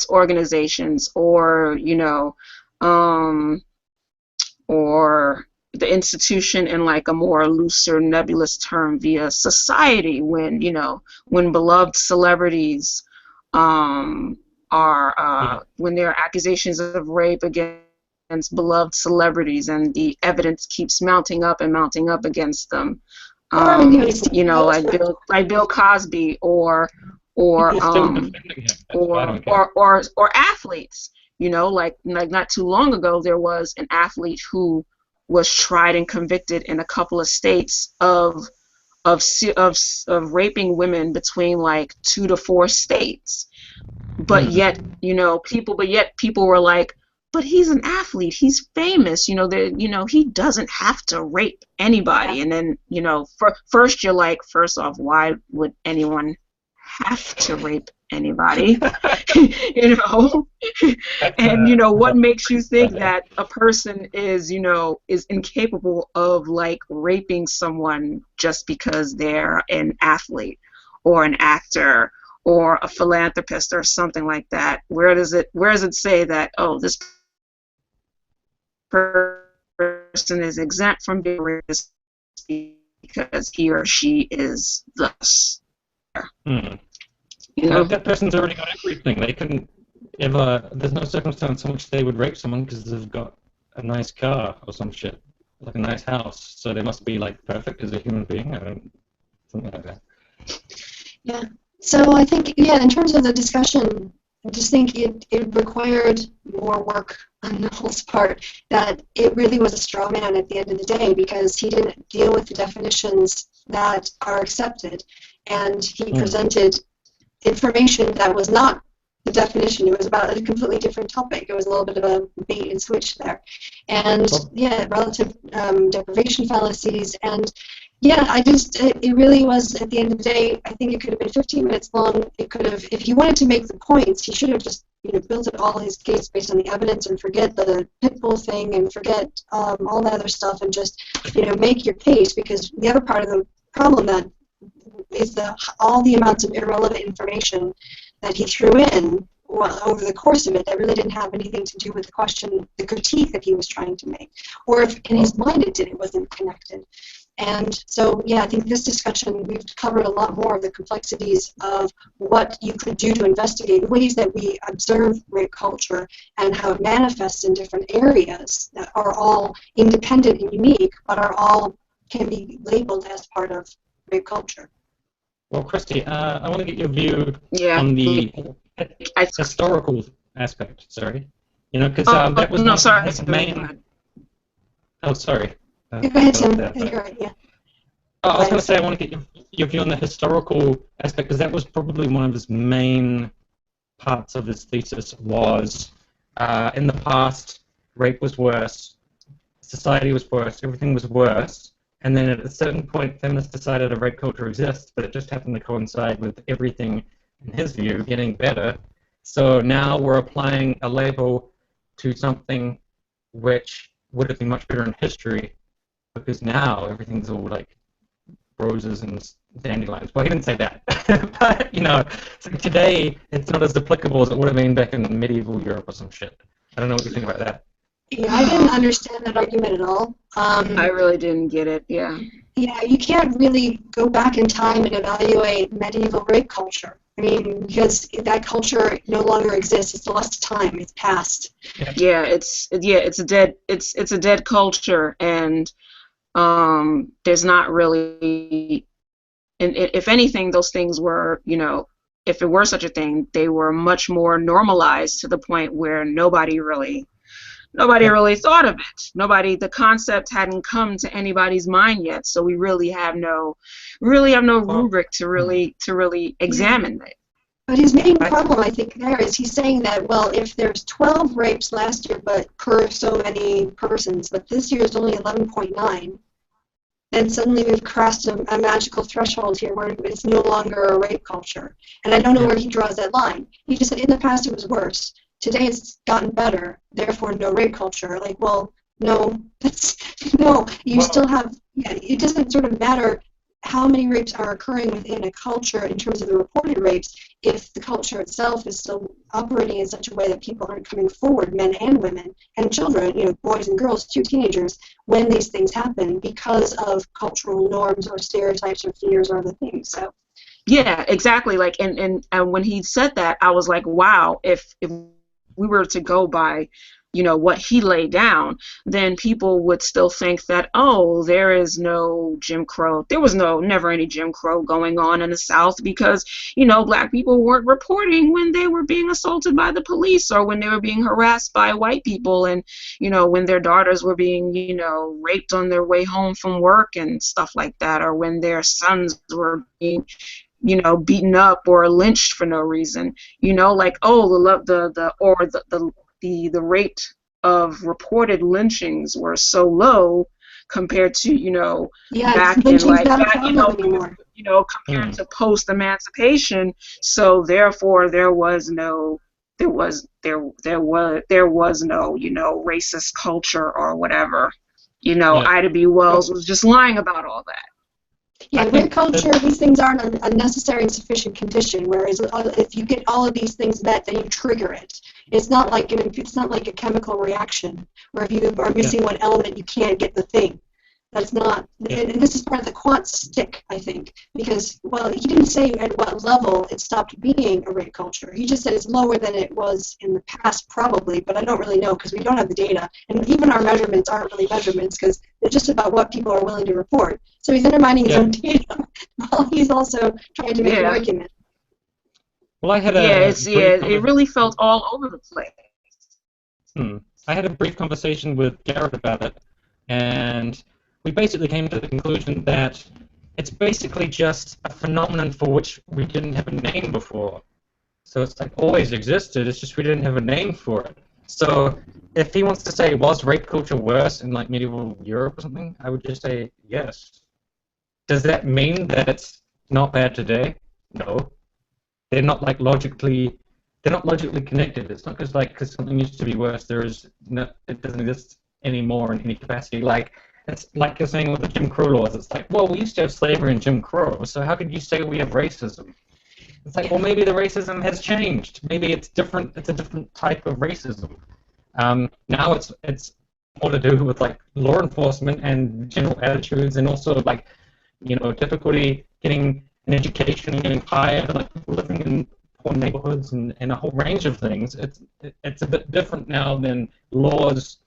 organizations, or, you know, or the institution in like a more looser, nebulous term via society, when, you know, when beloved celebrities when there are accusations of rape against beloved celebrities, and the evidence keeps mounting up and mounting up against them. You know, like Bill Cosby, or athletes. You know, like not too long ago, there was an athlete who was tried and convicted in a couple of states of raping women between like 2 to 4 states. But yet, you know, people were like, but he's an athlete, he's famous, you know, he doesn't have to rape anybody. And then, you know, first you're like, first off, why would anyone have to rape anybody? You know, and, you know, what makes you think that a person is, you know, is incapable of like raping someone just because they're an athlete or an actor or a philanthropist or something like that? Where does it say that, oh, this person is exempt from being rapist because he or she is thus? You know,
that person's already got everything. They couldn't ever. There's no circumstance in which they would rape someone because they've got a nice car or some shit, like a nice house. So they must be like perfect as a human being. Something like that.
Yeah. So I think, yeah, in terms of the discussion, I just think it required more work on Noel's part, that it really was a straw man at the end of the day, because he didn't deal with the definitions that are accepted, and he presented information that was not the definition. It was about a completely different topic. It was a little bit of a bait and switch there. And, yeah, relative deprivation fallacies, and yeah, it really was, at the end of the day, I think it could have been 15 minutes long. It could have, if he wanted to make the points, he should have just, you know, built it all his case based on the evidence, and forget the pitbull thing, and forget all that other stuff, and just, you know, make your case. Because the other part of the problem that is all the amounts of irrelevant information that he threw in over the course of it that really didn't have anything to do with the question, the critique that he was trying to make, or if in his mind it wasn't connected. And so, yeah, I think this discussion, we've covered a lot more of the complexities of what you could do to investigate the ways that we observe rape culture and how it manifests in different areas that are all independent and unique, but can be labeled as part of rape culture.
Well, Kristi, I want to get your view on the historical aspect. Sorry, you know, because that was his main. Oh, sorry.
Go ahead, Tim. You're right, yeah.
I was going to say, I want to get your view on the historical aspect, because that was probably one of his main parts of his thesis was, in the past, rape was worse, society was worse, everything was worse, and then at a certain point, feminists decided a rape culture exists, but it just happened to coincide with everything, in his view, getting better. So now we're applying a label to something which would have been much better in history, because now everything's all like roses and dandelions. Well, he didn't say that, but you know, so today it's not as applicable as it would have been back in medieval Europe or some shit. I don't know what you think about that.
Yeah, I didn't understand that argument at all.
I really didn't get it. Yeah.
Yeah, you can't really go back in time and evaluate medieval rape culture. I mean, because that culture no longer exists. It's lost time. It's past.
Yeah, it's a dead culture, and there's not really, and if anything, those things were, you know, if it were such a thing, they were much more normalized to the point where nobody really thought of it. The concept hadn't come to anybody's mind yet, so we really have no rubric to really examine it.
But his main problem, I think, there is he's saying that, well, if there's 12 rapes last year, but per so many persons, but this year is only 11.9, then suddenly we've crossed a magical threshold here where it's no longer a rape culture. And I don't know where he draws that line. He just said in the past it was worse. Today it's gotten better, therefore no rape culture. Like, well, no, you still have, it doesn't sort of matter how many rapes are occurring within a culture in terms of the reported rapes if the culture itself is still operating in such a way that people aren't coming forward, men and women and children, boys and girls too, teenagers, when these things happen because of cultural norms or stereotypes or fears or other things. So
yeah, exactly. Like, and when he said that, I was like, wow, if we were to go by, what he laid down, then people would still think that, oh, there is no Jim Crow. There was never any Jim Crow going on in the South because, black people weren't reporting when they were being assaulted by the police or when they were being harassed by white people and, when their daughters were being, raped on their way home from work and stuff like that, or when their sons were being beaten up or lynched for no reason, like, oh, the rate of reported lynchings were so low compared to, back in
lynching's
like
not a
back,
problem anymore.
Compared to post-emancipation, so therefore there was no, racist culture or whatever. Ida B. Wells was just lying about all that.
Yeah, in rape culture, these things aren't a necessary and sufficient condition. Whereas if you get all of these things met, then you trigger it. It's not like a chemical reaction where if you are missing one element, you can't get the thing. That's not. And this is part of the quant stick, I think, because he didn't say at what level it stopped being a rape culture. He just said it's lower than it was in the past, probably, but I don't really know because we don't have the data, and even our measurements aren't really measurements because they're just about what people are willing to report. So he's undermining his own data while he's also trying to make an argument.
Well, I had
it really felt all over the place.
I had a brief conversation with Garrett about it, and we basically came to the conclusion that it's basically just a phenomenon for which we didn't have a name before. So it's like always existed, it's just we didn't have a name for it. So if he wants to say, was rape culture worse in like medieval Europe or something, I would just say yes. Does that mean that it's not bad today? No. They're not logically connected. It's not just because something used to be worse, it doesn't exist anymore in any capacity. It's like you're saying with the Jim Crow laws. It's like, well, we used to have slavery and Jim Crow, so how could you say we have racism? It's like, well, maybe the racism has changed. Maybe it's different. It's a different type of racism. Now it's more to do with law enforcement and general attitudes, and also difficulty getting an education and getting hired, people living in poor neighborhoods and a whole range of things. It's a bit different now than laws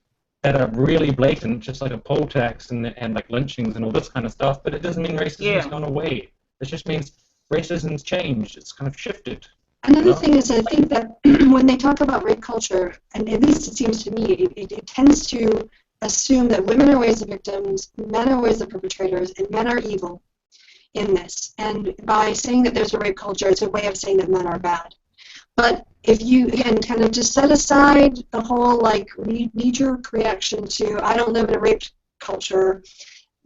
that are really blatant, just like a poll tax and lynchings and all this kind of stuff. But it doesn't mean racism's gone away. It just means racism's changed. It's kind of shifted.
Another thing is, I think that when they talk about rape culture, and at least it seems to me, it tends to assume that women are always the victims, men are always the perpetrators, and men are evil in this. And by saying that there's a rape culture, it's a way of saying that men are bad. But if you, again, kind of just set aside the whole knee-jerk reaction to I don't live in a rape culture,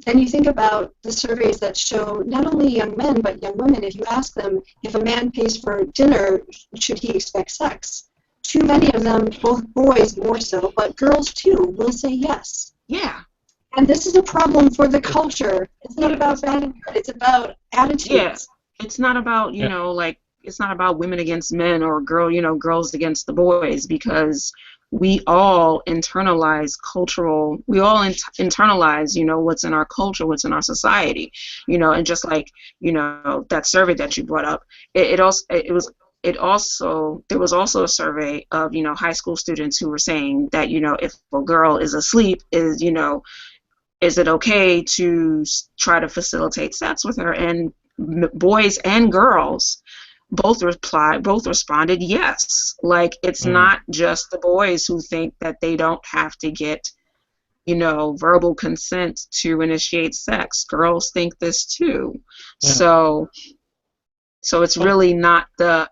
then you think about the surveys that show not only young men but young women. If you ask them if a man pays for dinner, should he expect sex? Too many of them, both boys more so, but girls too, will say yes.
Yeah.
And this is a problem for the culture. It's not about bad and good. It's about attitudes.
Yeah. It's not about it's not about women against men or girls against the boys, because we all internalize internalize what's in our culture, what's in our society, and just that survey that you brought up, there was also a survey of high school students who were saying that if a girl is asleep, is it okay to try to facilitate sex with her? And boys and girls both responded yes. It's not just the boys who think that they don't have to get verbal consent to initiate sex. Girls think this too. Yeah. So it's really not the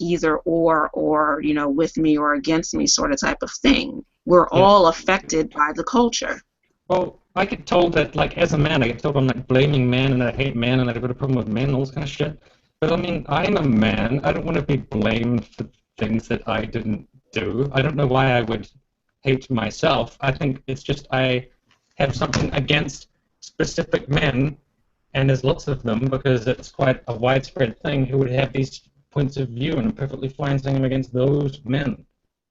either or with me or against me sort of type of thing. We're all affected by the culture.
Well, I get told that as a man, I get told I'm blaming men and I hate men and I've got a problem with men and all this kind of shit. But I mean, I'm a man. I don't want to be blamed for things that I didn't do. I don't know why I would hate myself. I think it's just I have something against specific men and there's lots of them because it's quite a widespread thing, who would have these points of view, and I'm perfectly fine saying I'm against those men.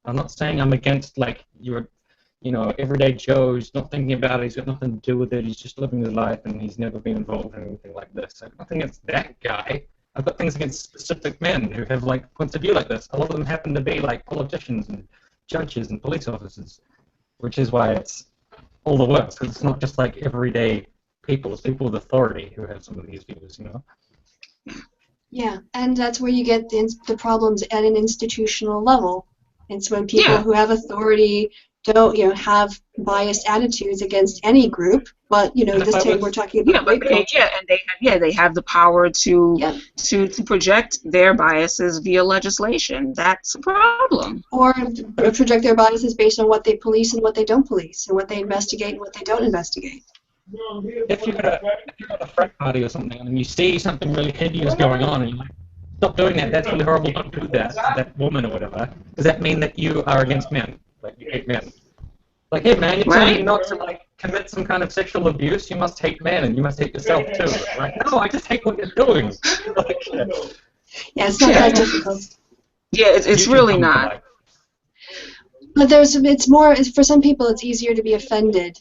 I'm not saying I'm against, like, your, everyday Joe who's not thinking about it, he's got nothing to do with it, he's just living his life and he's never been involved in anything like this. I've nothing against that guy. I've got things against specific men who have, like, points of view like this. A lot of them happen to be, like, politicians and judges and police officers, which is why it's all the worse, because it's not just, like, everyday people, it's people with authority who have some of these views,
Yeah, and that's where you get the problems at an institutional level. It's when people who have authority don't, have biased attitudes against any group. But this time we're talking about rape culture.
They have the power to project their biases via legislation. That's a problem.
Or project their biases based on what they police and what they don't police, and what they investigate and what they don't investigate.
If you're at a frat party or something and you see something really hideous going on and you're like, stop doing that, that's really horrible, don't do that to that woman or whatever, does that mean that you are against men? Like, you hate men? Like, hey man, you're telling me not to, like, commit some kind of sexual abuse, you must hate men and you must hate yourself too. Like, no, I just hate what you're doing. Like,
yeah, it's not that difficult.
Yeah, it's really not.
But it's more, for some people it's easier to be offended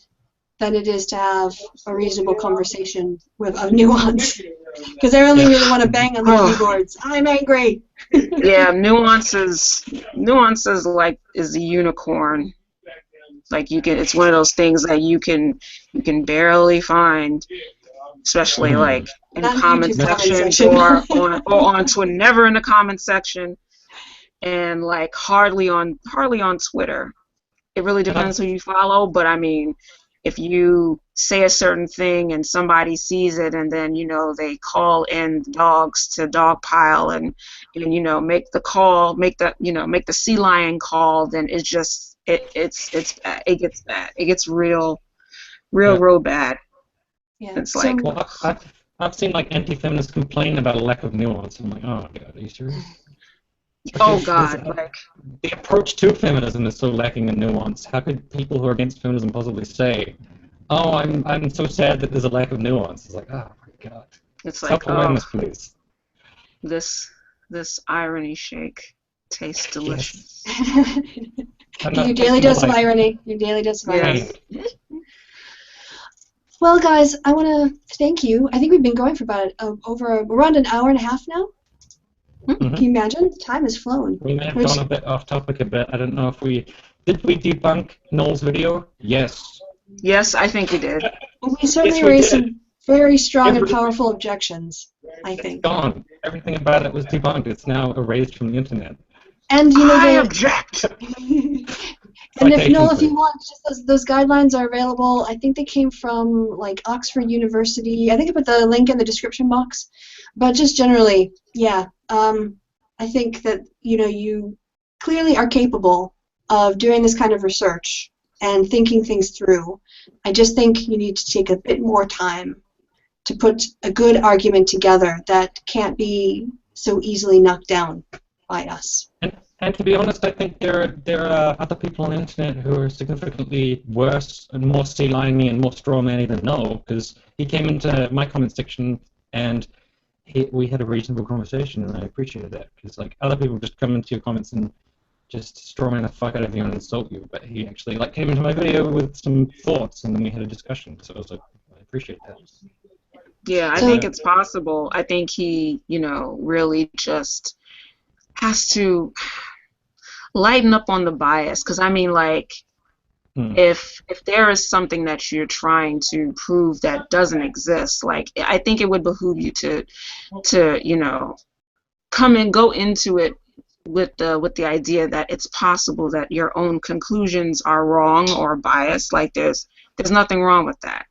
than it is to have a reasonable conversation of nuance. Because they only really want to bang on the keyboards. I'm angry.
Yeah, Nuance is like is a unicorn. Like it's one of those things that you can barely find, especially like in comment sections or on Twitter, never in the comment section, and like hardly on Twitter. It really depends who you follow, but I mean, if you say a certain thing and somebody sees it and then they call in dogs to dogpile and make the call, make the sea lion call, then it's just it gets bad. It gets real bad.
Yeah.
It's like,
well, I've seen like anti-feminists complain about a lack of nuance. I'm like, oh god, are you serious?
Oh god, like
the approach to feminism is so lacking in nuance. How could people who are against feminism possibly say, "Oh, I'm so sad that there's a lack of nuance"? It's like, oh my god.
It's like,
self-awareness, please.
This irony shake tastes delicious.
Your daily dose of irony. Your daily dose of irony. Well, guys, I want to thank you. I think we've been going for about around an hour and a half now.
Mm-hmm.
Can you imagine? Time has flown.
We may have gone a bit off topic a bit. I don't know if did we debunk Noel's video? Yes.
Yes, I think we did.
We certainly raised some very strong and powerful objections, I think.
It's gone. Everything about it was debunked. It's now erased from the internet.
And
I object.
And if you want, just those guidelines are available. I think they came from like Oxford University. I think I put the link in the description box. But just generally, yeah. I think that you clearly are capable of doing this kind of research and thinking things through. I just think you need to take a bit more time to put a good argument together that can't be so easily knocked down by us.
And to be honest, I think there are other people on the internet who are significantly worse and more sea-liony and more straw-manny than Noel, because he came into my comment section and we had a reasonable conversation, and I appreciated that, because like other people just come into your comments and just strawman the fuck out of you and insult you, but he actually like came into my video with some thoughts, and then we had a discussion. So I was like, I appreciate that.
Yeah, I think it's possible. I think he, really just has to lighten up on the bias, because I mean, like, if there is something that you're trying to prove that doesn't exist, like, I think it would behoove you to come and go into it with the idea that it's possible that your own conclusions are wrong or biased. Like, there's nothing wrong with that.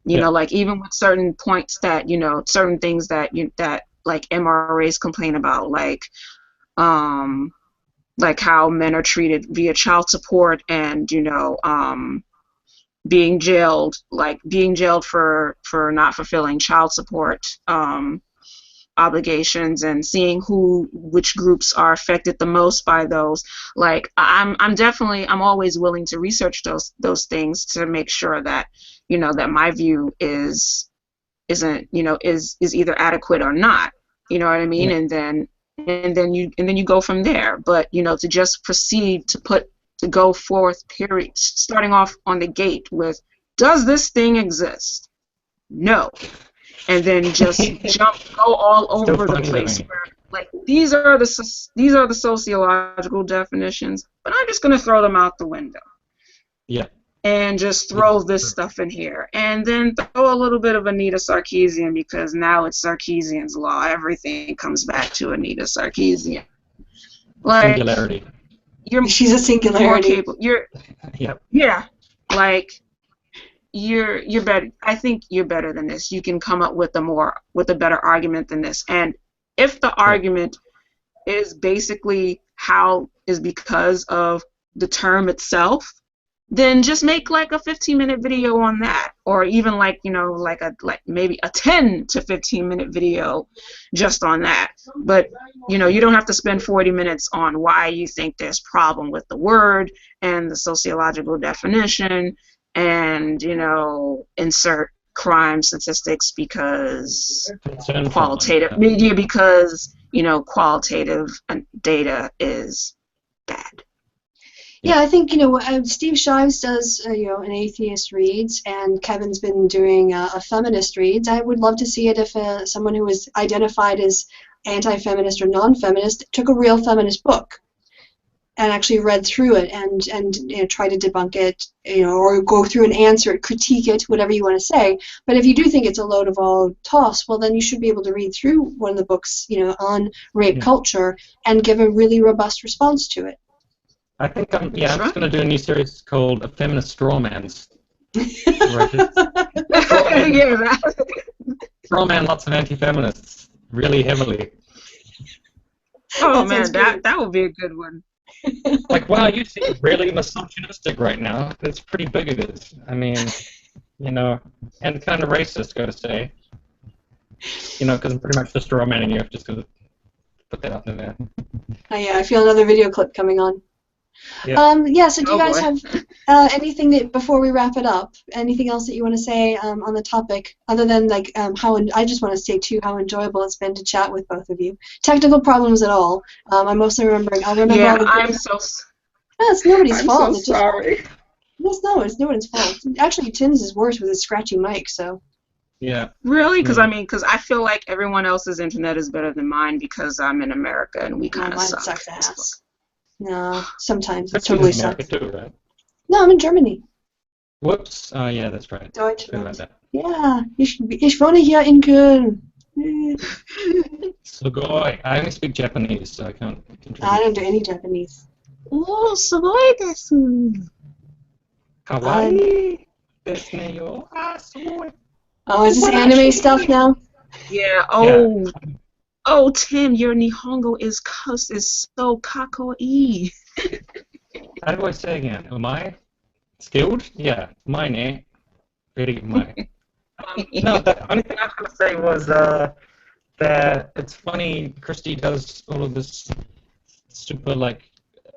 Like, even with certain points that certain things that that like MRAs complain about, like how men are treated via child support and being jailed for not fulfilling child support obligations, and seeing which groups are affected the most by those. Like, I'm always willing to research those things to make sure that that my view is isn't, is either adequate or not. You know what I mean?
Yeah.
And then you go from there. But to just proceed to go forth, period, starting off on the gate with, does this thing exist? No. And then just go all over the place where, like, these are the sociological definitions, but I'm just going to throw them out the window.
Yeah.
And just throw this stuff in here. And then throw a little bit of Anita Sarkeesian, because now it's Sarkeesian's law. Everything comes back to Anita Sarkeesian. Like,
singularity.
She's a singularity.
More capable. Yeah. Like, you're better. I think you're better than this. You can come up with a better argument than this. And if the argument is basically because of the term itself, then just make like a 15-minute video on that, or even like maybe a 10 to 15-minute video just on that. But you don't have to spend 40 minutes on why you think there's problem with the word and the sociological definition, and insert crime statistics because qualitative media, because qualitative data is bad.
Yeah, I think Steve Shives does an atheist reads, and Kevin's been doing a feminist reads. I would love to see it if someone who was identified as anti-feminist or non-feminist took a real feminist book and actually read through it and try to debunk it, or go through and answer it, critique it, whatever you want to say. But if you do think it's a load of all toss, well, then you should be able to read through one of the books on rape culture and give a really robust response to it.
I think I'm just going to do a new series called Feminist Strawmans. Strawman lots of anti-feminists, really heavily.
Oh man, that would be a good one.
Like, wow, you seem really misogynistic right now. That's pretty big it is. I mean, and kind of racist, gotta say. Because I'm pretty much just strawmanning you. I've just got to put that out there.
Oh yeah, I feel another video clip coming on.
Yeah.
So do you guys have anything that, before we wrap it up, anything else that you want to say on the topic, other than like I just want to say too how enjoyable it's been to chat with both of you. Technical problems at all. I'm mostly remembering. I'll remember all the.
I'm so.
No, it's nobody's fault.
So sorry.
It's nobody's fault. Actually, Tim's is worse with his scratchy mic. So.
Yeah.
Really? Because I feel like everyone else's internet is better than mine because I'm in America and we kind of suck.
Sucks ass. No, sometimes
But
it totally
in America
sucks.
too, right?
No, I'm in Germany.
Whoops. Yeah, that's right.
Deutschland. Yeah, ich wohne hier in Köln.
Sugoi. I only speak Japanese, so I can't contribute.
I don't do any Japanese.
Oh, sugoi desu.
Kawaii desu ne yo. Sugoi.
Oh, is this anime stuff now?
Yeah. Oh. Yeah. Oh, Tim, your Nihongo is so kakoi.
How do I say again? Am I skilled? Yeah, mine, eh? Very mine. No, the only thing I was going to say was that it's funny, Kristi does all of this super, like,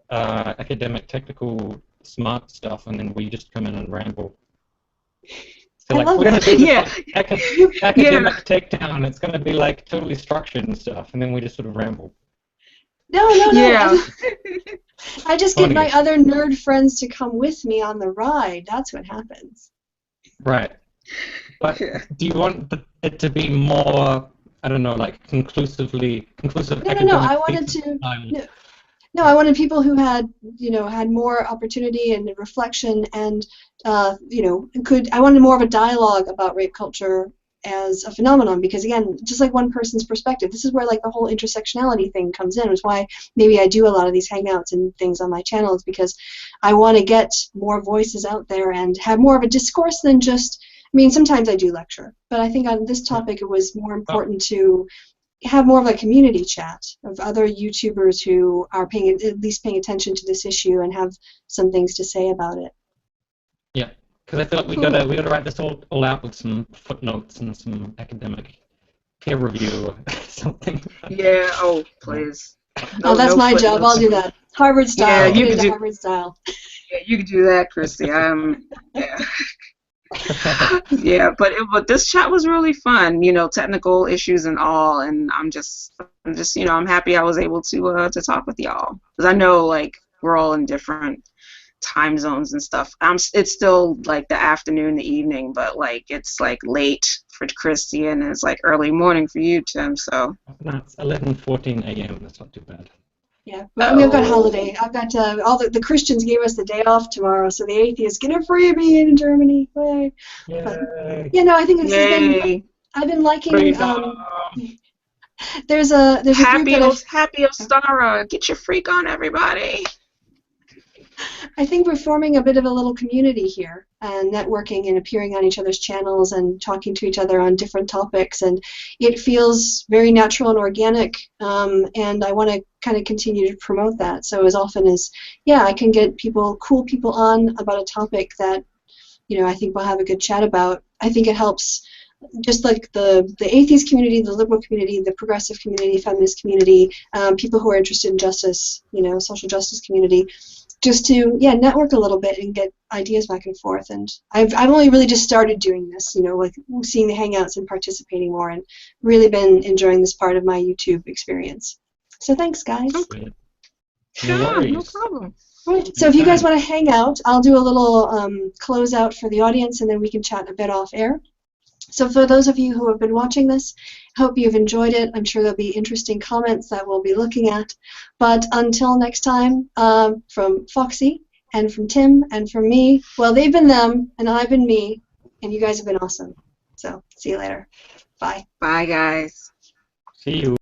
academic, technical, smart stuff, and then we just come in and ramble. So, like, we're going to do this academic takedown. It's going to be like totally structured and stuff, and then we just sort of ramble.
No.
Yeah.
I just get my other nerd friends to come with me on the ride. That's what happens.
Right. But do you want it to be more, I don't know, like conclusive?
No. I wanted to. No, I wanted people who had more opportunity and reflection, and I wanted more of a dialogue about rape culture as a phenomenon, because again, just like one person's perspective, this is where like the whole intersectionality thing comes in. It's why maybe I do a lot of these hangouts and things on my channel, is because I want to get more voices out there and have more of a discourse than just. I mean, sometimes I do lecture, but I think on this topic it was more important to have more of a community chat of other YouTubers who are at least paying attention to this issue and have some things to say about it.
Yeah, because I feel like we gotta write this all out with some footnotes and some academic peer review or something.
Yeah. Oh, please.
That's my job. I'll do that. Harvard style.
Yeah, you can do
Harvard style.
Yeah, you can do that, Kristi. Yeah. Yeah, but this chat was really fun, you know, technical issues and all, and you know, I'm happy I was able to talk with y'all, because I know like we're all in different time zones and stuff. It's still like the afternoon, the evening, but like it's like late for Kristi and it's like early morning for you, Tim. So
No, it's 11:14 a.m. That's not too bad.
Yeah, well, we've got holiday. I've got all the Christians gave us the day off tomorrow, so the atheists get a freebie in Germany. Yay. But you know, I think this has been. I've been liking. There's a group that
Happy Ostara. Get your freak on, everybody.
I think we're forming a bit of a little community here, and networking and appearing on each other's channels and talking to each other on different topics, and it feels very natural and organic, and I want to kind of continue to promote that. So as often as, yeah, I can get cool people on about a topic that, you know, I think we'll have a good chat about, I think it helps. Just like the atheist community, the liberal community, the progressive community, feminist community, people who are interested in justice, you know, social justice community, just to, yeah, network a little bit and get ideas back and forth. And I've only really just started doing this, you know, like seeing the Hangouts and participating more, and really been enjoying this part of my YouTube experience. So thanks, guys.
Okay. No problem.
Right. So if you guys want to hang out, I'll do a little closeout for the audience, and then we can chat a bit off air. So for those of you who have been watching this, I hope you've enjoyed it. I'm sure there'll be interesting comments that we'll be looking at. But until next time, from Foxy and from Tim and from me, well, they've been them and I've been me, and you guys have been awesome. So see you later. Bye.
Bye, guys.
See you.